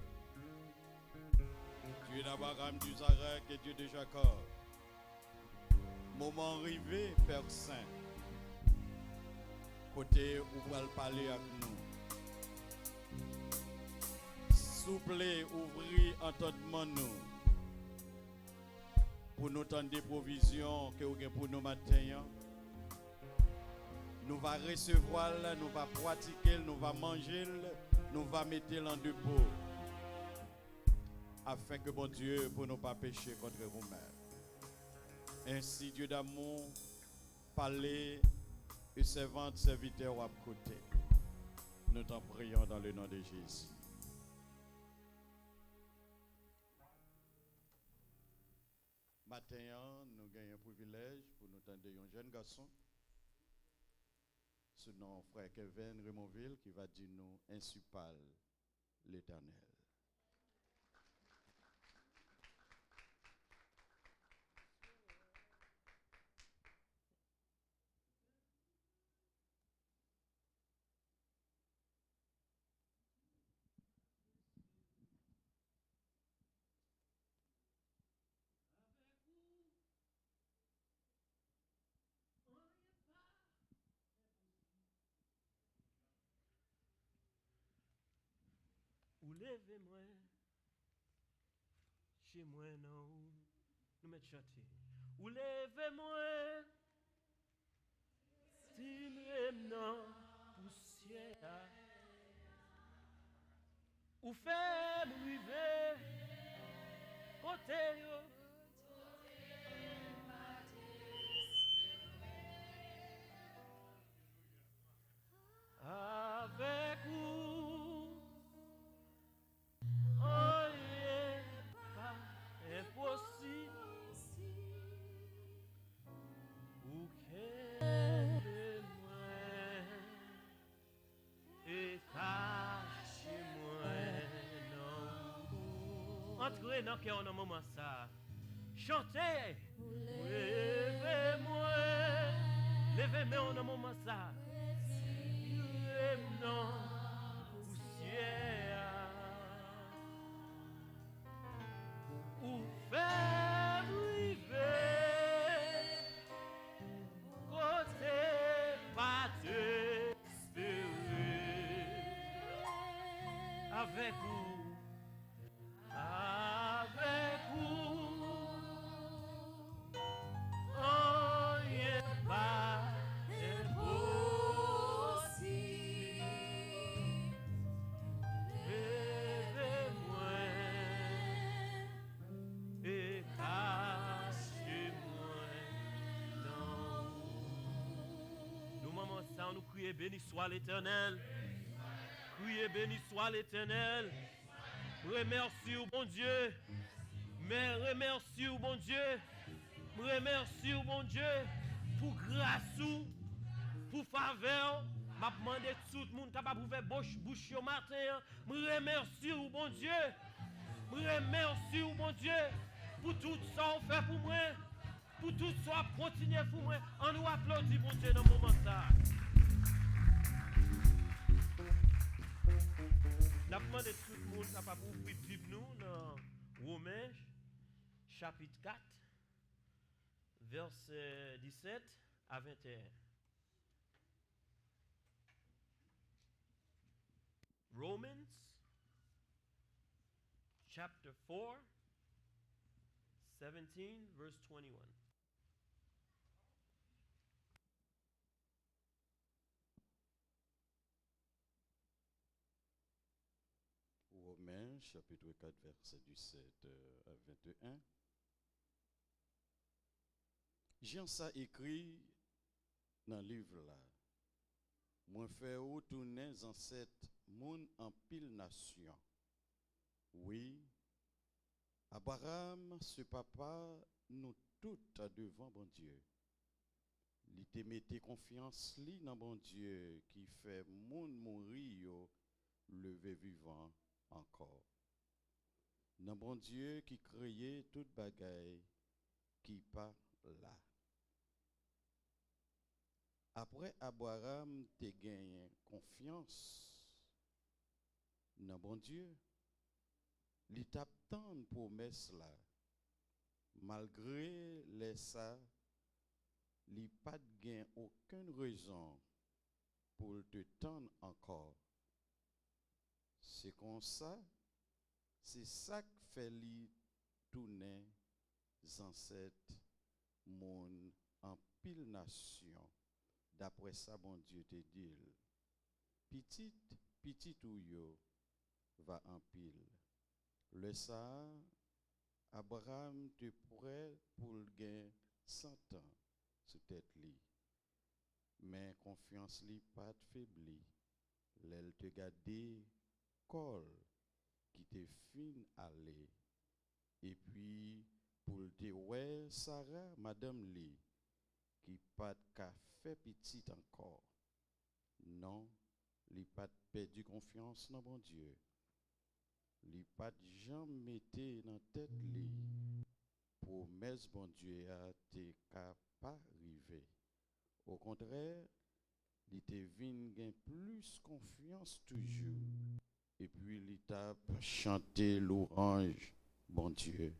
Dieu d'Abraham, du Isaac et Dieu de Jacob. Moment arrivé, Père Saint, côté où vous allez parler avec nous. Souple, ouvrez entendement nous, pour nous tendre des provisions que vous avez pour nous matin. Nous va recevoir, nous va pratiquer, nous va manger, nous va mettre en dépôt. Afin que bon Dieu, pour ne pas pécher contre vous-même. Ainsi, Dieu d'amour, parlez et servante, serviteur à côté. Nous t'en prions dans le nom de Jésus. Matin, nous gagnons un privilège pour nous tendre un jeune garçon. Ce nom, frère Kevin Remonville, qui va dire nous, ainsi parle l'Éternel. Ou levez-moi, chez moi non, nous mettons chanter. Ou levez-moi, si même non, poussière. Ou fait m'river, côté yo. Avec vous. Oh yeah, pas impossible. Ou que Entrez dans le cœur dans moment ça. Chantez. Levez-moi. Levez-moi dans moment ça. Levez-moi. Poussière. Ou faire briver. Côté pas espérer. Avec vous. Avec vous, rien pas impossible. Levez-moi et cachez-moi dans vous. Nous, maman, ça, nous crions, béni soit l'Éternel. Criez, béni soit l'Éternel. Remercie au bon Dieu. Mais remercie au bon Dieu. Remercie au bon Dieu pour grâce ou pour faveur. M'a demandé tout le monde capable de faire bouche au matin. Remercie au bon Dieu. Remercie au bon Dieu pour tout ça fait pour moi. Pour tout ça continuer pour moi. On nous applaudit bon Dieu dans le moment ça. N'a demandé tout le monde capable d'ouvrir Bible nous dans Romains chapitre 4 verset 17 à 21. Romans chapter 4 17 verse 21. Romains chapitre 4 verset 17 à 21. Jean ça écrit dans le livre là. Moi fait retourner dans cette monde en pile nation. Oui, Abraham, ce papa, nous toutes devant bon Dieu. Il te mette confiance li dans bon Dieu qui fait monde mourir lever vivant encore. Dans bon Dieu qui créait toute bagaille qui pas là. Après Abraham te gagné confiance dans bon Dieu, il t'attend promesse là. Malgré les ça, il pas gain aucune raison pour te tendre encore. C'est comme ça, c'est ça qui fait lui tourner dans cette monde en pile nation. D'après ça, bon Dieu te dit, petit ou yo va en pile. Le ça, Abraham te prêt pour gagner 100 ans sous tête li. Mais confiance li pas de faibli. L'elle te garder col qui te fin aller. Et puis pour te ouais Sarah madame li qui pas de fait petit encore. Non, li pas perdu confiance dans bon Dieu. Li pas jamais metté dans tête li promesse bon Dieu a te capable arriver. Au contraire, li te vinn gain plus confiance toujours. Et puis li t'a chanté l'orange bon Dieu.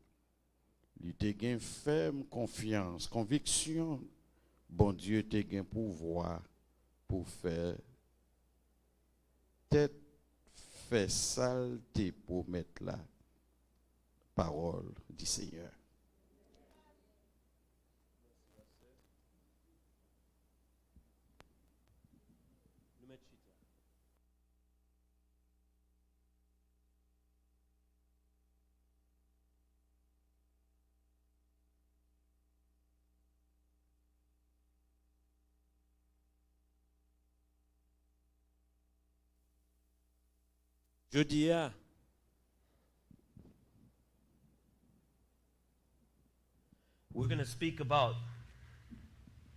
Li te gain ferme confiance, conviction bon Dieu te gain pouvoir pour faire tête fait saleté pour mettre la parole du Seigneur. Nous mettons chita. Je dis we're going to speak about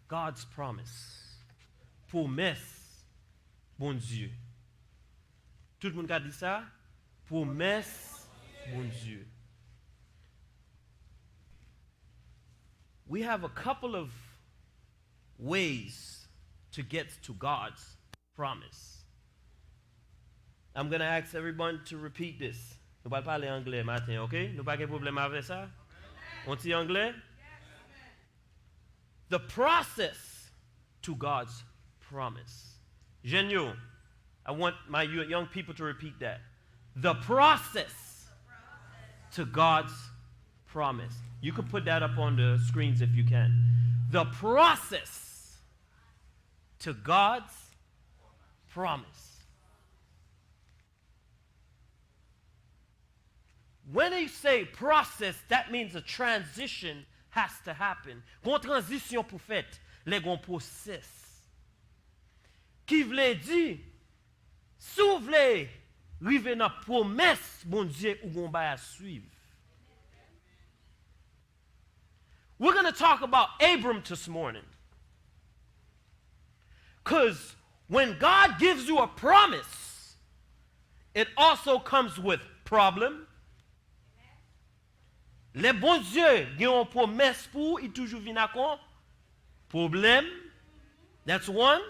God's promise. Promesse, bon Dieu. Tout le monde a dit ça? Promesse, bon Dieu. we have a couple of ways to get to God's promise. I'm going to ask everyone to repeat this. Nous allons parler anglais matin, ok? Nous pas de problème avec ça? On dit anglais? The process to God's promise. Genio, I want my young people to repeat that. The process to God's promise. You can put that up on the screens if you can. The process to God's promise. When you say process, that means a transition has to happen. Gon transition pour fait, les gon process. Qui vle di, sou vle rive nan promesse bon Dieu ou gon bay a suivre. We're going to talk about Abram this morning. Because when God gives you a promise, it also comes with problem. Le bon Dieu gen yon promesse pour, il toujours vient à quoi? Problème. That's one.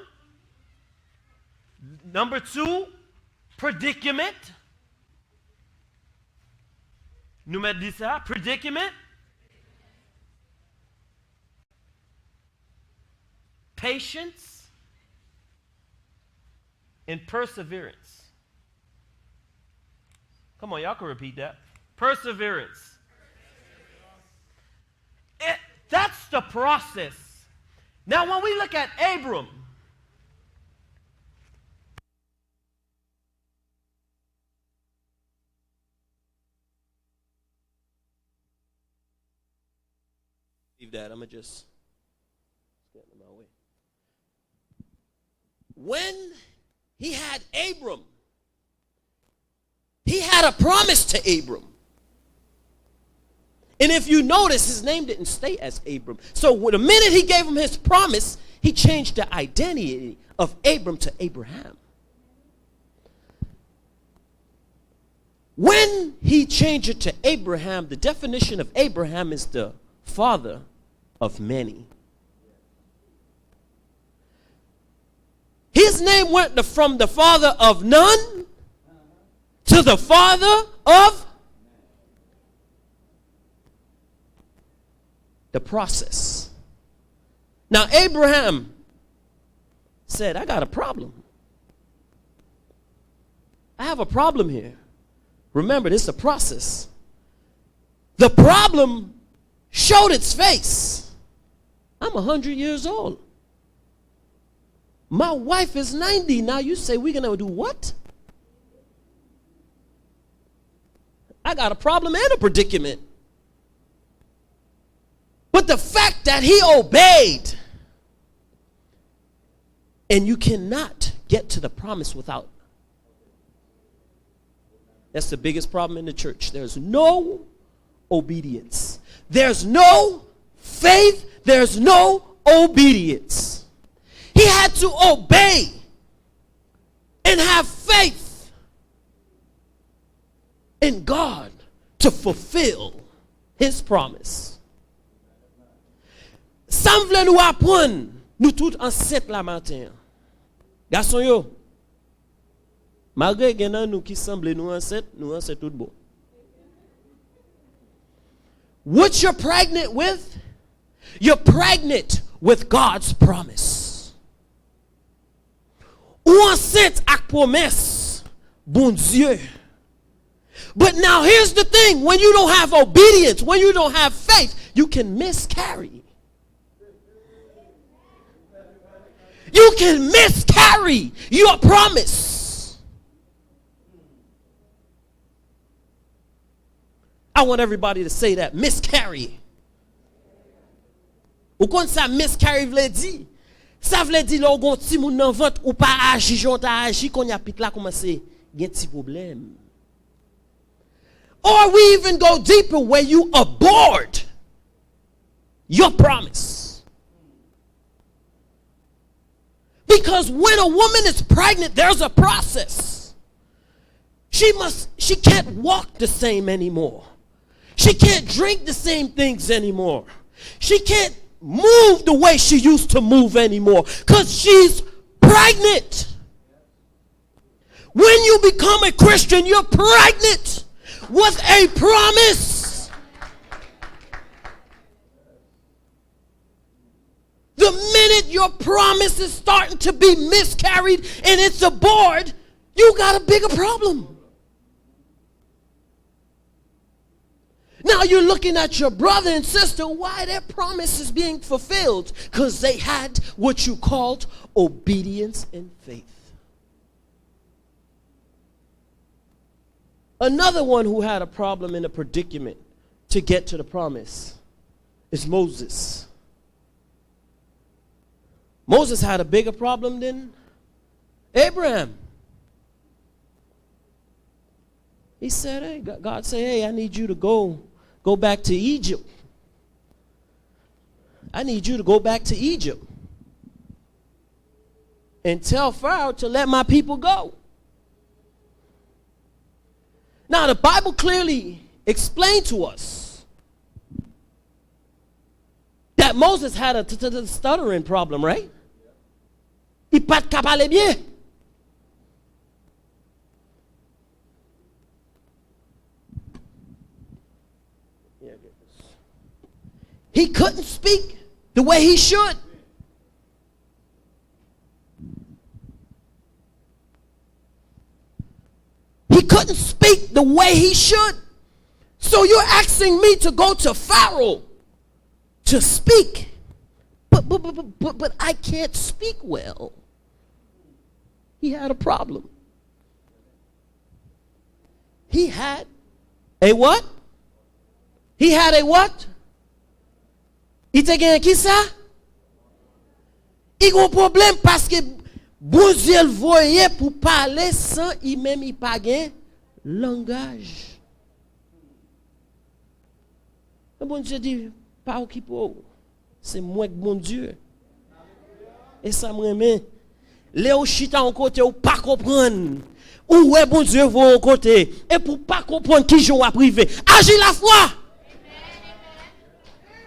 Number two, predicament. Nous met dit ça, predicament. Patience and perseverance. Come on, y'all can repeat that. Perseverance. That's the process. Now, when we look at Abram, leave that. I'm going to just get in my way. When he had Abram, he had a promise to Abram. And if you notice, his name didn't stay as Abram. So the minute he gave him his promise, he changed the identity of Abram to Abraham. When he changed it to Abraham, the definition of Abraham is the father of many. His name went from the father of none to the father of the process. Now, Abraham said, I got a problem. I have a problem here. Remember, this is a process. The problem showed its face. I'm 100 years old. My wife is 90. Now you say we're going to do what? I got a problem and a predicament. But the fact that he obeyed, and you cannot get to the promise without. That's the biggest problem in the church. There's no obedience. There's no faith. There's no obedience. He had to obey and have faith in God to fulfill his promise. Sam vle nou apprendre, nous tout enceinte la matin. Garçon yo, malgré gen nan nou qui semble nous enceinte tout bon. What you're pregnant with? You're pregnant with God's promise. Ou enceinte ak promesse, bon Dieu. But now here's the thing, when you don't have obedience, when you don't have faith, you can miscarry. You can miscarry your promise. I want everybody to say that. Miscarry. Ou kon sa miscarry vle di? Sa vle di lo gon ti moun nan vant ou pa agi jonta agi kon ya pit la komanse gen ti problem. Or we even go deeper where you abort your promise. Because when a woman is pregnant, there's a process. She can't walk the same anymore. She can't drink the same things anymore. She can't move the way she used to move anymore because she's pregnant. When you become a Christian, you're pregnant with a promise. The minute your promise is starting to be miscarried and it's aboard, you got a bigger problem. Now you're looking at your brother and sister, why their promise is being fulfilled? Because they had what you called obedience and faith. Another one who had a problem in a predicament to get to the promise is Moses. Moses had a bigger problem than Abraham. He said, hey, God said, hey, I need you to go back to Egypt. I need you to go back to Egypt and tell Pharaoh to let my people go. Now, the Bible clearly explained to us that Moses had a stuttering problem, right? Il pas de parler bien. He couldn't speak the way he should. He couldn't speak the way he should. So you're asking me to go to Pharaoh to speak. But I can't speak well. He had a problem. He had a what? He had a what? Il te gen qui ça? Il a un problème parce que bon Dieu le voyait pour parler sans il même il pas gen langage. Le bon Dieu dit pas occupé, c'est moi que bon Dieu. Et ça me remet. Léo chita en côté ou pas comprendre. Ou ouais bon Dieu va en côté et pour pas comprendre qui joue à privé. Agis la foi.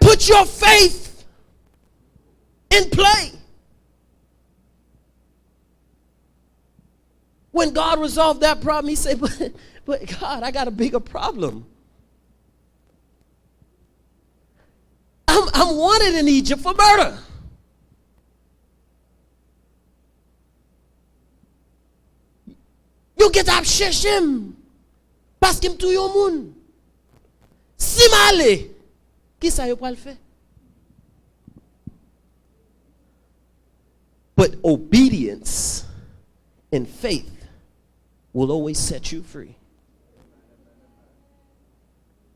Put your faith in play. When God resolved that problem, he said, but God, I got a bigger problem. I'm wanted in Egypt for murder. You get up Shechem parce qu'il me touille au monde. Si malé, qui ça yo pral faire? But obedience and faith will always set you free.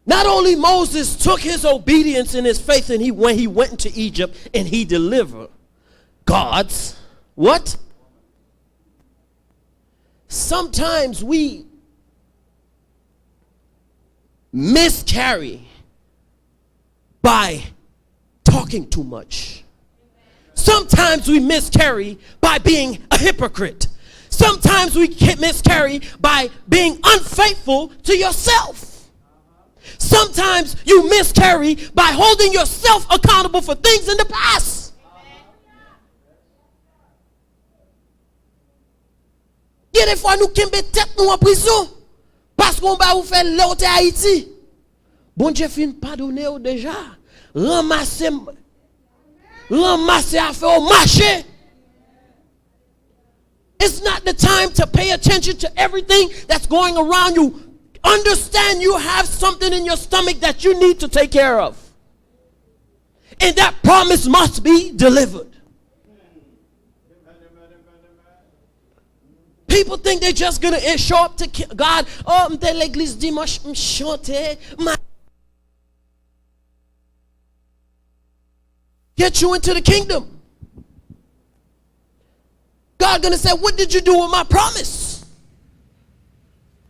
Not only Moses took his obedience and his faith and when he went into Egypt and he delivered God's what? Sometimes we miscarry by talking too much. Sometimes we miscarry by being a hypocrite. Sometimes we miscarry by being unfaithful to yourself. Sometimes you miscarry by holding yourself accountable for things in the past. Il y a des fois nous kembe tête nous en prison parce qu'on va vous faire l'autre Haïti. Bon Dieu fin pardonner ou déjà. Ramasser à faire au marché. It's not the time to pay attention to everything that's going around you. Understand you have something in your stomach that you need to take care of. And that promise must be delivered. People think they're just going to show up to God. Oh, m'te l'église dimanche, m'chante. Get you into the kingdom. God going to say, what did you do with my promise?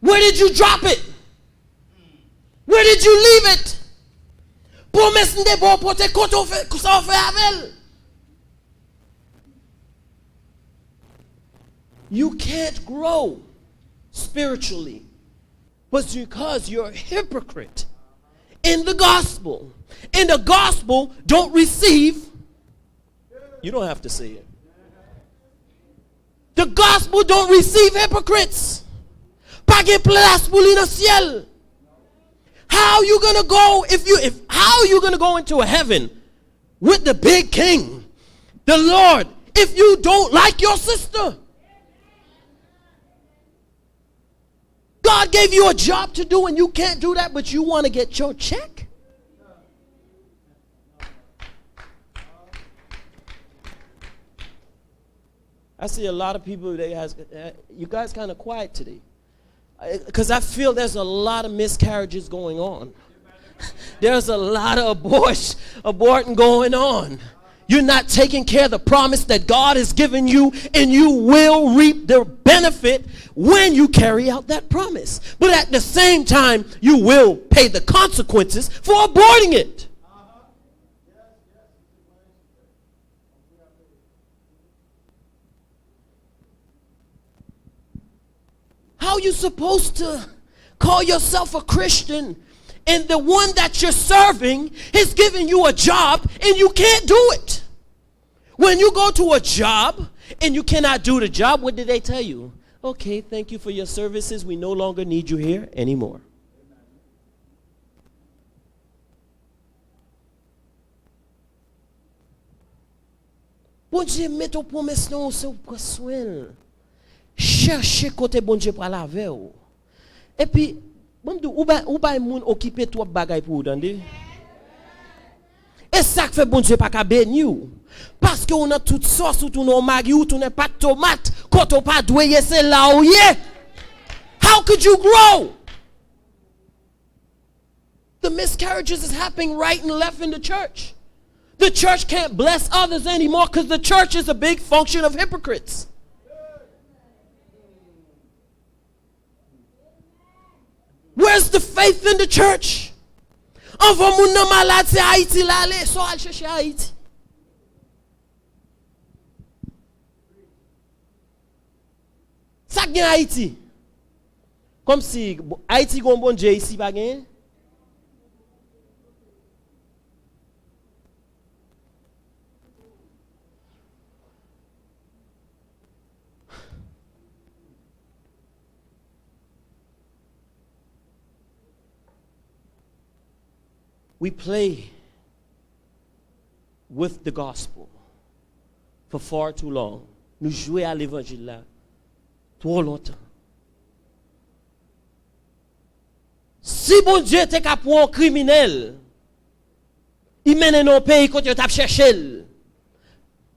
Where did you drop it? Where did you leave it? Promesse n'était bon pour te compte ça fait avec. You can't grow spiritually, but because you're a hypocrite in the gospel. And the gospel don't receive. You don't have to say it. The gospel don't receive hypocrites. Pas de place pour lui dans ciel. How you gonna go how are you gonna go into a heaven with the big king, the Lord, if you don't like your sister? God gave you a job to do and you can't do that, but you want to get your check? I see a lot of people, you guys kind of quiet today. Because I feel there's a lot of miscarriages going on. There's a lot of aborting going on. You're not taking care of the promise that God has given you, and you will reap the benefit when you carry out that promise. But at the same time, you will pay the consequences for aborting it. How are you supposed to call yourself a Christian and the one that you're serving is giving you a job and you can't do it? When you go to a job and you cannot do the job, what did they tell you? Okay, thank you for your services. We no longer need you here anymore. Bon Dieu, mets ton promesse non, c'est pour soin. Cherchez côté bon Dieu pour la avec. Et puis, ou pas moun occupé trop bagay pour entendre. Et ça fait bon Dieu pas ka bénir. Parce que on a toute sauce ou tout non magi ou tout n'est pas tomate, quand on pas doué c'est là où yé. How could you grow? The miscarriages is happening right and left in the church. The church can't bless others anymore because the church is a big function of hypocrites. Where's the faith in the church? Envoie moun nan malade c'est Haïti là, allez, so al chercher Haïti. Ça gen Haïti. Comme si Haïti gon bon Dieu ici pas gen. We play with the gospel for far too long. Nous jouons à l'évangile là trop longtemps. Si bon Dieu était capable un criminel, il mène nos pays quand il t'a cherché.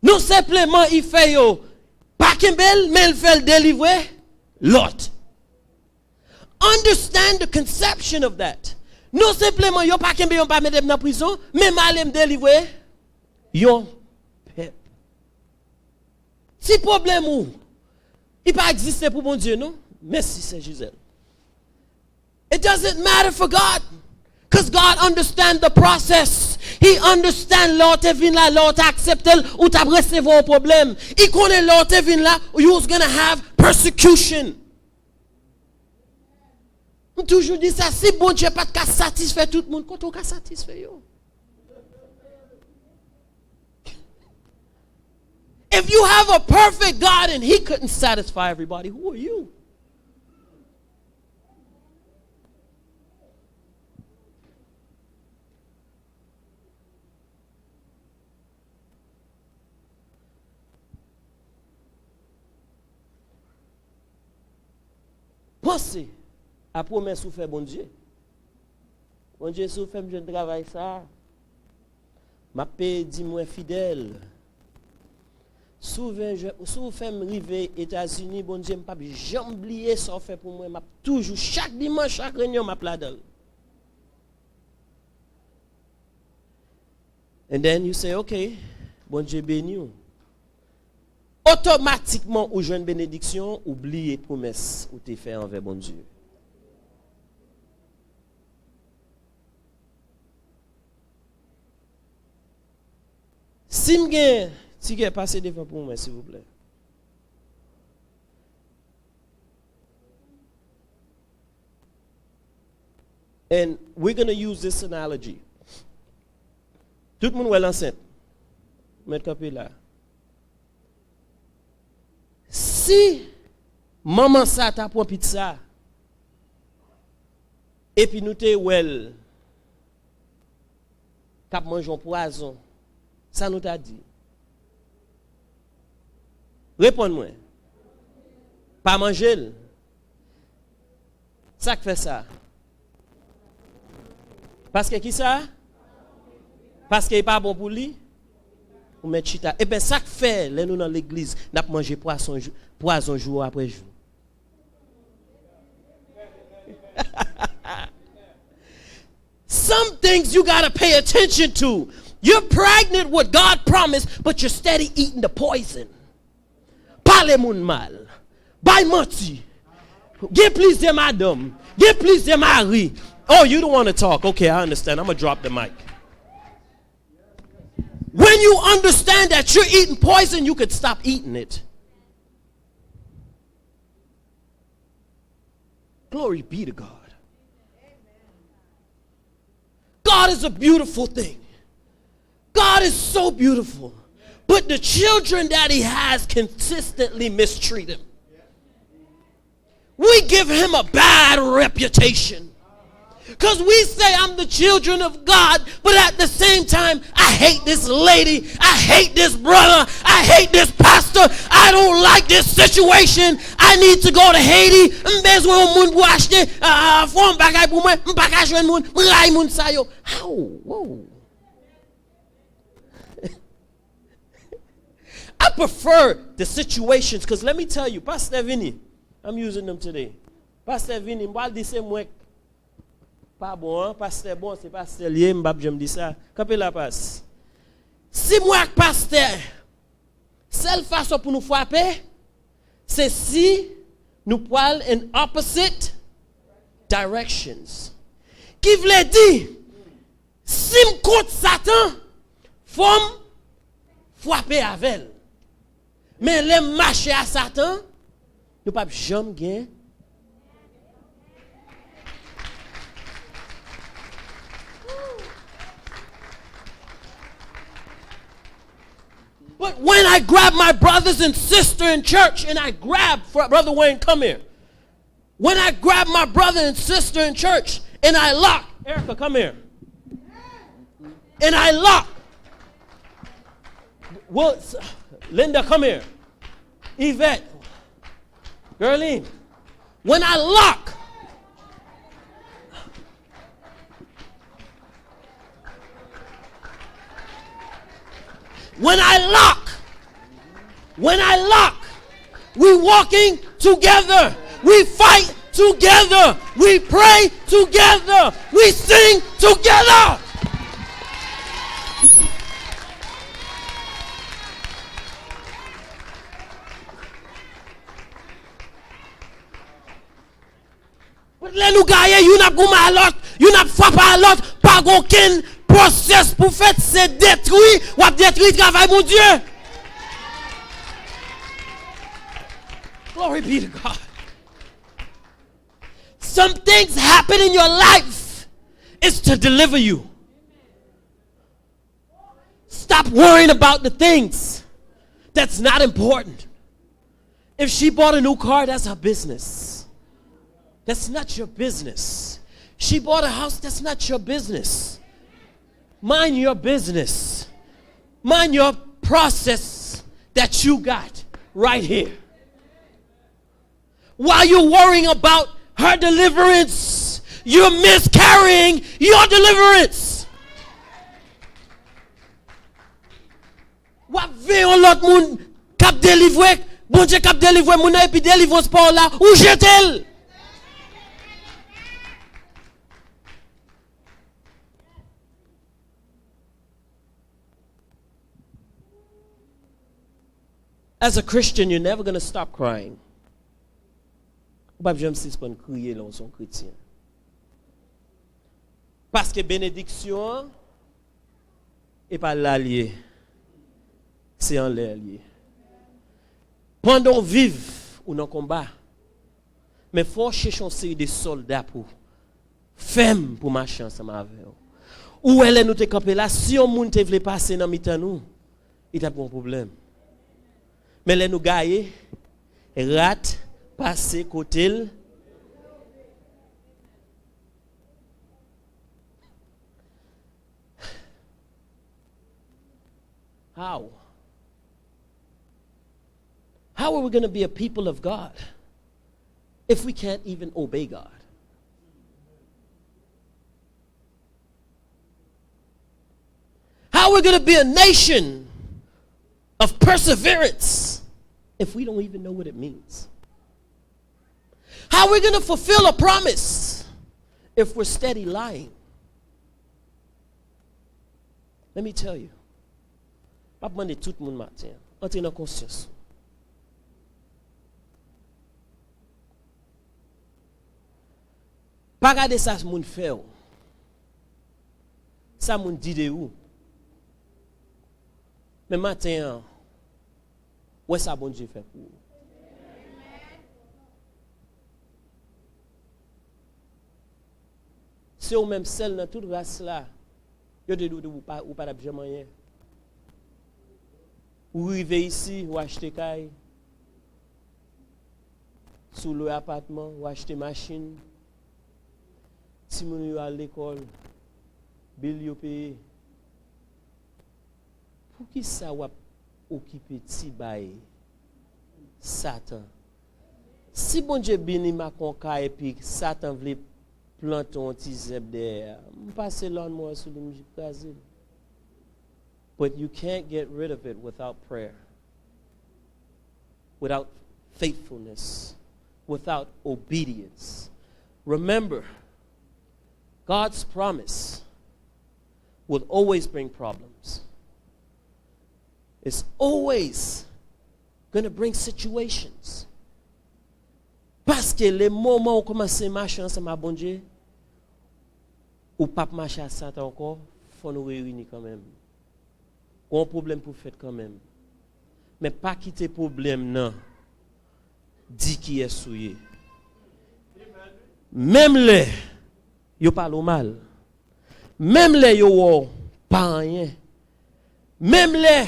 Non simplement il fait yo pas Kimbel, mais il fait le délivrer l'autre. Understand the conception of that. Non simplement yo pas Kimbel, yo pas mettre dans prison, mais mal délivrer yo peuple. Si problème ou il pas exister pour bon Dieu non? Merci Saint Gisèle. It doesn't matter for God. Because God understands the process. He understands l'autre te vin là, l'autre accepte ou t'as recevoir un problème. Il connaît l'autre te vin là, you're going to have persecution. On toujours dit ça, si bon Dieu pas de satisfaire tout le monde, quand on satisfait yo. If you have a perfect God and he couldn't satisfy everybody, who are you? Pensez à promesse ou fait bon Dieu. Bon Dieu, si vous faites un travail ça, ma paix dit moi fidèle. Souvent, si vous faites arriver aux États-Unis, bon Dieu, je ne peux jamais oublier ce qu'on fait pour moi. Je toujours, chaque dimanche, chaque réunion, je là-dedans. And then you say, okay, bon Dieu béni. Automatiquement, ou jeune bénédiction, oubliez promesse ou t'es fait envers bon Dieu. Si m'gen, si vous passez devant pour moi, s'il vous plaît. And we're going to use this analogy. Tout le monde est l'enceinte. Mettre capé là. Si maman ça t'a pris pizza et puis nous te well cap mangeon poison, ça nous t'a dit. Réponds-moi. Pas manger. Ça qui fait ça. Parce que qui ça? Parce qu'il n'est pas bon pour lui. Ou mettre chita. Et bien ça qui fait, là nous dans l'église, n'a pas mangé poison jour après jour. Some things you got to pay attention to. You're pregnant with God promised, but you're steady eating the poison. Parlez moun mal. Bay menti. Get please de madame. Get please de mari. Oh, you don't want to talk. Okay, I understand. I'm going to drop the mic. When you understand that you're eating poison, you could stop eating it. Glory be to God. God is a beautiful thing. God is so beautiful. But the children that he has consistently mistreat him. We give him a bad reputation. Because we say I'm the children of God, but at the same time, I hate this lady, I hate this brother, I hate this pastor, I don't like this situation, I need to go to Haiti. How? Whoa. I prefer the situations, because let me tell you, Pastor Vinny, I'm using them today. Pastor Vinny, while this same week, pas bon, pasteur bon, c'est pasteur lié, m'bab j'aime dire ça. Capé la passe. Si moi pasteur, seule façon pour nous frapper, c'est si nous parlons in opposite directions. Qui veut dire, si m'coute Satan, faut frapper avec elle. Mais les marcher à Satan, nous pas jamais gagner. But when I grab my brothers and sister in church, and I grab, Brother Wayne, come here. When I grab my brother and sister in church, and I lock, Erica, come here. And I lock. Well, Linda, come here. Yvette, Gerline. When I lock, when I lock, we walking together, we fight together, we pray together, we sing together. But les nous gagne, you n'a goumé à l'autre, you n'a frappé à l'autre, pas aucun process pour faire c'est détruire ou détruire le travail mon Dieu. Glory be to God. Some things happen in your life is to deliver you. Stop worrying about the things that's not important. If she bought a new car, that's her business. That's not your business. She bought a house, that's not your business. Mind your business. Mind your process that you got right here. While you're worrying about her deliverance, you're miscarrying your deliverance. Wap ve yon lot moun kap délivrer, bon Dieu kap délivrer moun et puis délivrance par là, ou jetel. As a Christian, you're never going to stop crying. Parce que bénédiction et pas l'allié, c'est en l'air lié. Pendant vive ou non combat, mais faut chercher une série de soldats pour femme pour marcher ensemble avec eux. Où elle est nous te campé là, si on monde te voulait passer dans mitan nous, il a pas un problème. Mais les nous gailler, rate, passer côté. How? How are we going to be a people of God if we can't even obey God? How are we going to be a nation of perseverance if we don't even know what it means? How are we going to fulfill a promise if we're steady lying? Let me tell you. Pas demander tout le monde matin. Entrez dans conscience. Pas regarder ça ce monde fait. Ça monde dit de où. Mais matin, ouais ça bon Dieu fait pour vous. Si vous même seul dans toute race là, vous ne pas jamais rien. Vous arrivez ici, vous achetez caille, sous le appartement, vous achetez machine, si vous allez à l'école, bill vous payez. Pour qui ça va occuper petit bail Satan? Si bon Dieu bénit ma conca et puis Satan veut planter un petit zèbre derrière, je passe l'an moi sur le musique. But you can't get rid of it without prayer, without faithfulness, without obedience. Remember, God's promise will always bring problems. It's always going to bring situations. Parce que les moments où on commence à marcher ensemble à bon Dieu, ou pas marcher à Satan encore, il faut nous réunir quand même. On a un problème pour faire quand même. Mais pas quitter le problème, non. Dis qui est souillé. Même les, yo parle mal. Même les, yo pas rien. Même les,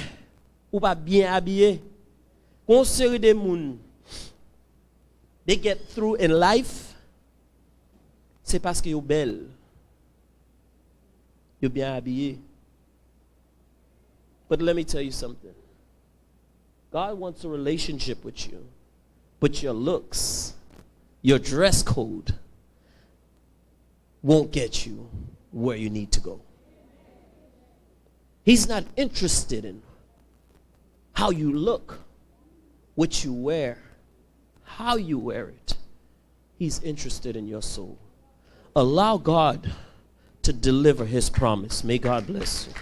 ou pas bien habillé. Qu'on série de moun, they get through in life, c'est parce que yo belle. Yo bien habillé. But let me tell you something. God wants a relationship with you. But your looks, your dress code won't get you where you need to go. He's not interested in how you look, what you wear, how you wear it. He's interested in your soul. Allow God to deliver his promise. May God bless you.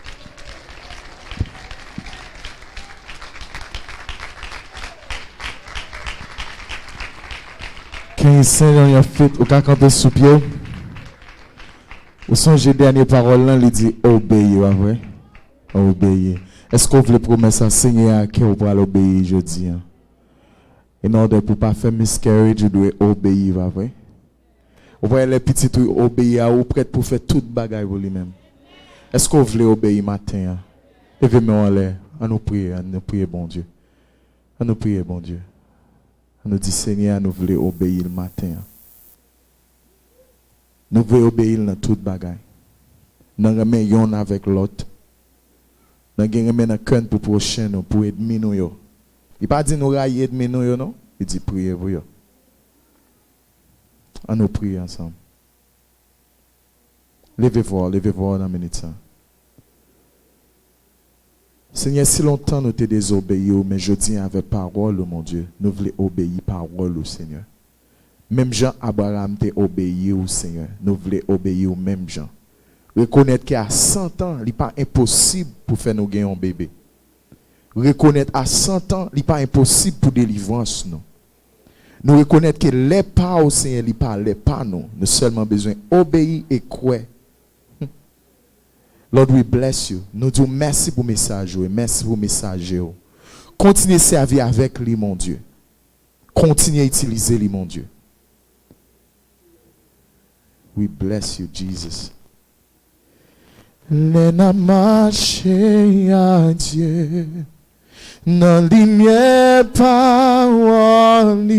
Quand Seigneur a fait au camper sous pied, au songe dernière parole là, il dit obéir, ouais, obéir. Est-ce qu'on veut promettre à Seigneur que vous allez obéir aujourd'hui? En order pour pas faire miscarriage, vous devez obéir, ouais. Vous voyez les petits tout obéir, ou prêt pour faire toute bagaille pour lui-même. Est-ce qu'on veut obéir matin? Levez-moi en l'air, à nous prier, bon Dieu, à nous prier, bon Dieu. Nous dit Seigneur, nous voulons obéir le matin. Nous voulons obéir dans toute bagaille. Nous remettons avec l'autre. Nous remettons un cœur pour prochain, pour aider nous. Il ne pas dit nous railler aider nous, non? Il dit prier pour vous. On nous prie ensemble. Levez-vous dans la minute. Seigneur, si longtemps nous t'es désobéi, mais je dis avec parole, mon Dieu, nous voulons obéir parole au Seigneur. Même Jean Abraham t'a obéi au Seigneur. Nous voulons obéir au même Jean. Reconnaître qu'à 100 ans, il n'est pas impossible pour faire nous gagner un bébé. Reconnaître à 100 ans, il n'est pas impossible pour délivrance nous. Nous reconnaître que les pas au Seigneur, il pas les pas nous. Nous seulement besoin d'obéir et croire. Lord, we bless you. Nous disons merci pour le message. Merci pour le message. Continuez à servir avec lui, mon Dieu. Continuez à utiliser lui, mon Dieu. We bless you, Jesus. Les n'a marché à Dieu, dans lumière parole,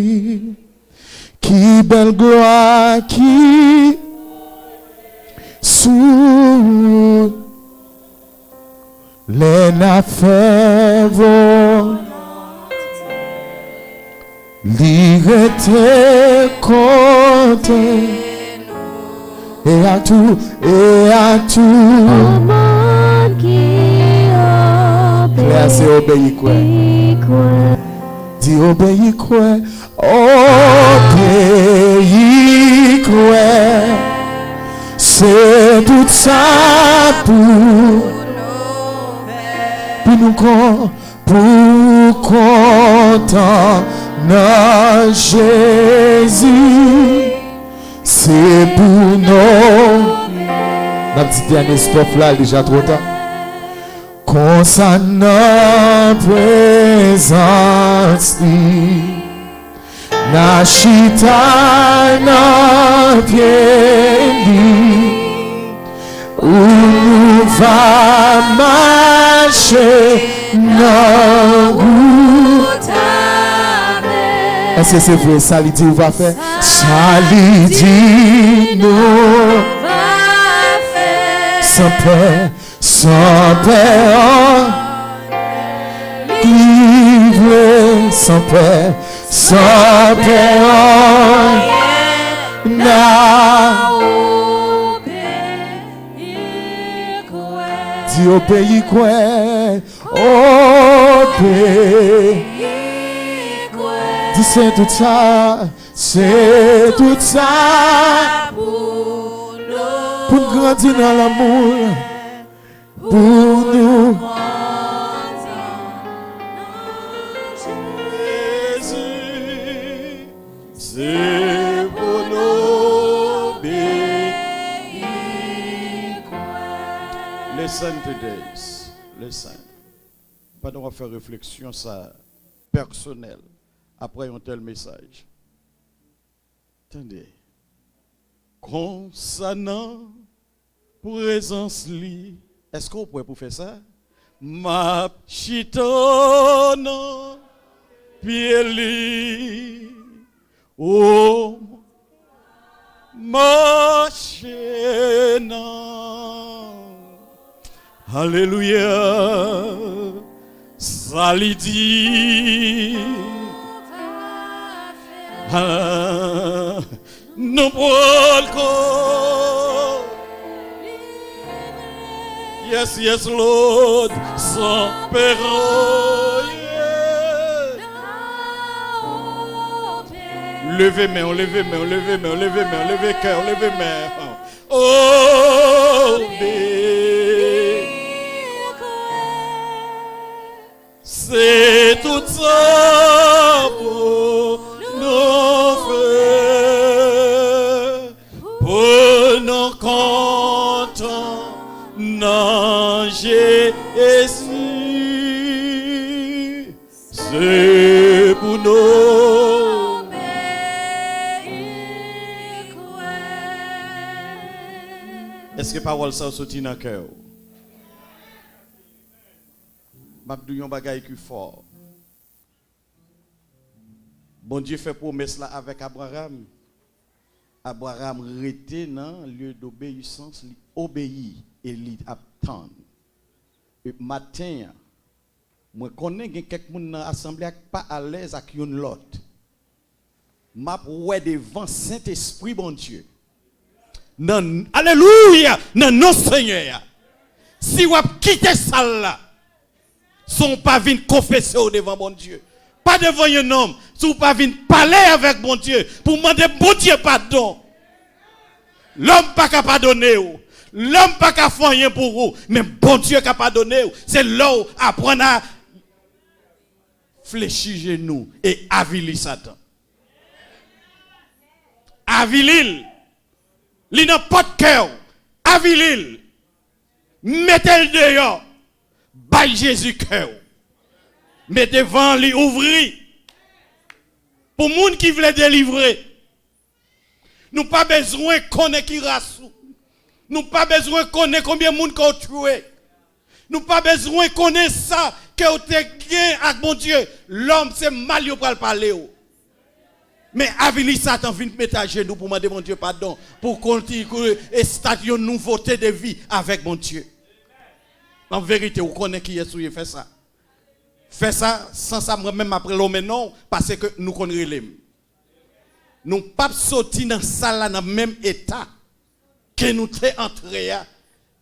qui belle gloire qui sous les n'a fait vol, l'irrité côté. Et à tout, monde qui Claire, c'est obéir quoi? Dis obéir quoi? Obéir quoi? C'est tout ça pour nous pour content dans Jésus. C'est pour nous. La petite dernière stop là, déjà trop tard. Concernant présence, na chita na pied, où nous va marcher na route. Est-ce que c'est vrai, ça lui dit ou va faire? Ça lui dit nous va faire. Sans peur, livré sans peur, sans peur, na dis au pays quoi, au pays. Dis c'est tout ça pour grandir dans l'amour, pour nous. Jésus, c'est pour nous. Listen today, listen. Pendant qu'on faire réflexion ça personnelle après un tel message. Attendez. Concernant présence li. Est-ce qu'on pourrait pour faire ça? Ma chitona pieli. Oh ma chena. Alléluia. Ça lui dit. Non pour yes Lord sans peur. Levez main, levez cœur, levez main. Oh, c'est tout ça pour nous faire, pour nous contents dans Jésus. C'est pour nous. Est-ce que parole ça sorti dans le cœur? Mabdou yon bagay qui fort. Bon Dieu fait promesse là avec Abraham. Abraham rete dans lieu d'obéissance, il obéit et il attend. Et matin, moi connais quelques moun dans assemblée pas à l'aise avec yon l'autre. M'a ouais devant Saint-Esprit bon Dieu. Non, alléluia, non non Seigneur. Si vous quittez ça là, sont pas venus confesser au devant bon Dieu. Pas devant un homme, si vous pas venus parler avec bon Dieu pour demander bon Dieu pardon. L'homme pas capable de pardonner, l'homme pas capable de faire rien pour vous, mais bon Dieu capable de pardonner. C'est là où apprendre à fléchir genoux et avilir Satan. Avilir. Il n'a pas de cœur. Avilir. Mettez-le dehors. Baille Jésus cœur. Mais devant lui ouvrir. Pour monde qui veut délivrer. Nous pas besoin de connaître qui race. Nous pas besoin de connaître combien de monde qu'on tué. Nous pas besoin de connaître ça que vous avez gagné avec mon Dieu. L'homme c'est mal pour le parler. Mais avenir Satan vient mettre à genoux pour demander mon Dieu pardon pour continuer et statuer une nouveauté de vie avec mon Dieu. En vérité, vous connaissez qui est qui fait ça. Fait ça sans ça même après l'homme non parce que nous connaissons. Nous pas sortir dans salle dans le même état que nous sommes entrés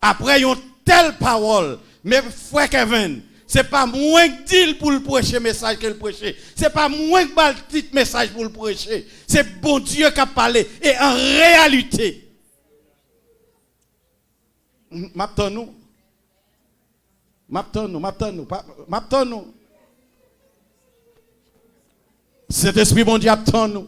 après une telle parole. Mais frère Kevin, c'est pas moins que dire pour le prêcher message que le prêcher. C'est pas moins que le petit message pour le prêcher. C'est bon Dieu qui a parlé. Et en réalité, m'attendons. Cet esprit bon Dieu attend-nous.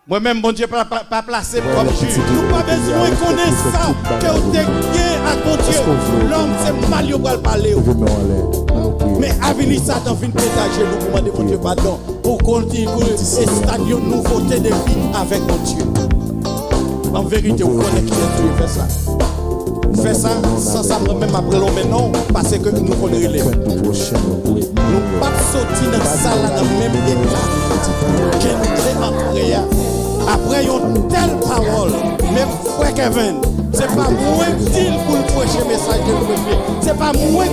Moi-même, bon Dieu, pas placé comme juge. Nous pas besoin de connaître ça. Que vous êtes bien à mon Dieu. L'homme, c'est mal, il va parler. Mais avenir Satan vient partager nous pour demander mon Dieu pardon. Pour continuer et stadier une nouveauté de vie avec mon Dieu. En vérité, vous connaissez qui est fait ça. Fait ça sans ça même après l'homme non parce que nous connaissons. Nous pas sortir dans ça là dans le même état que nous sommes entrés. Après une telle parole, même frère Kevin, c'est pas moi qui dis pour le prêcher message que le prêcher. C'est pas moi qui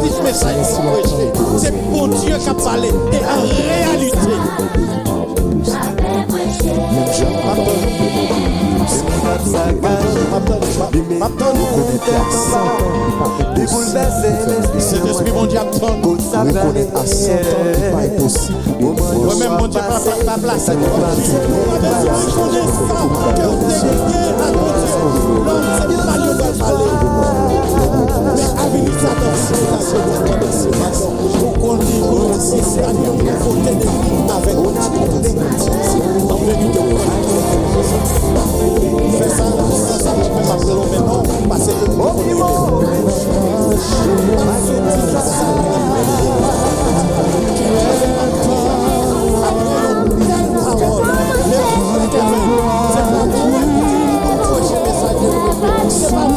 dis message pour le prêcher. C'est bon Dieu qui a parlé. Et en réalité, cet esprit mon Dieu attend. Moi-même mon Dieu pas placé. Fais ça, même après l'homme non, parce que c'est pas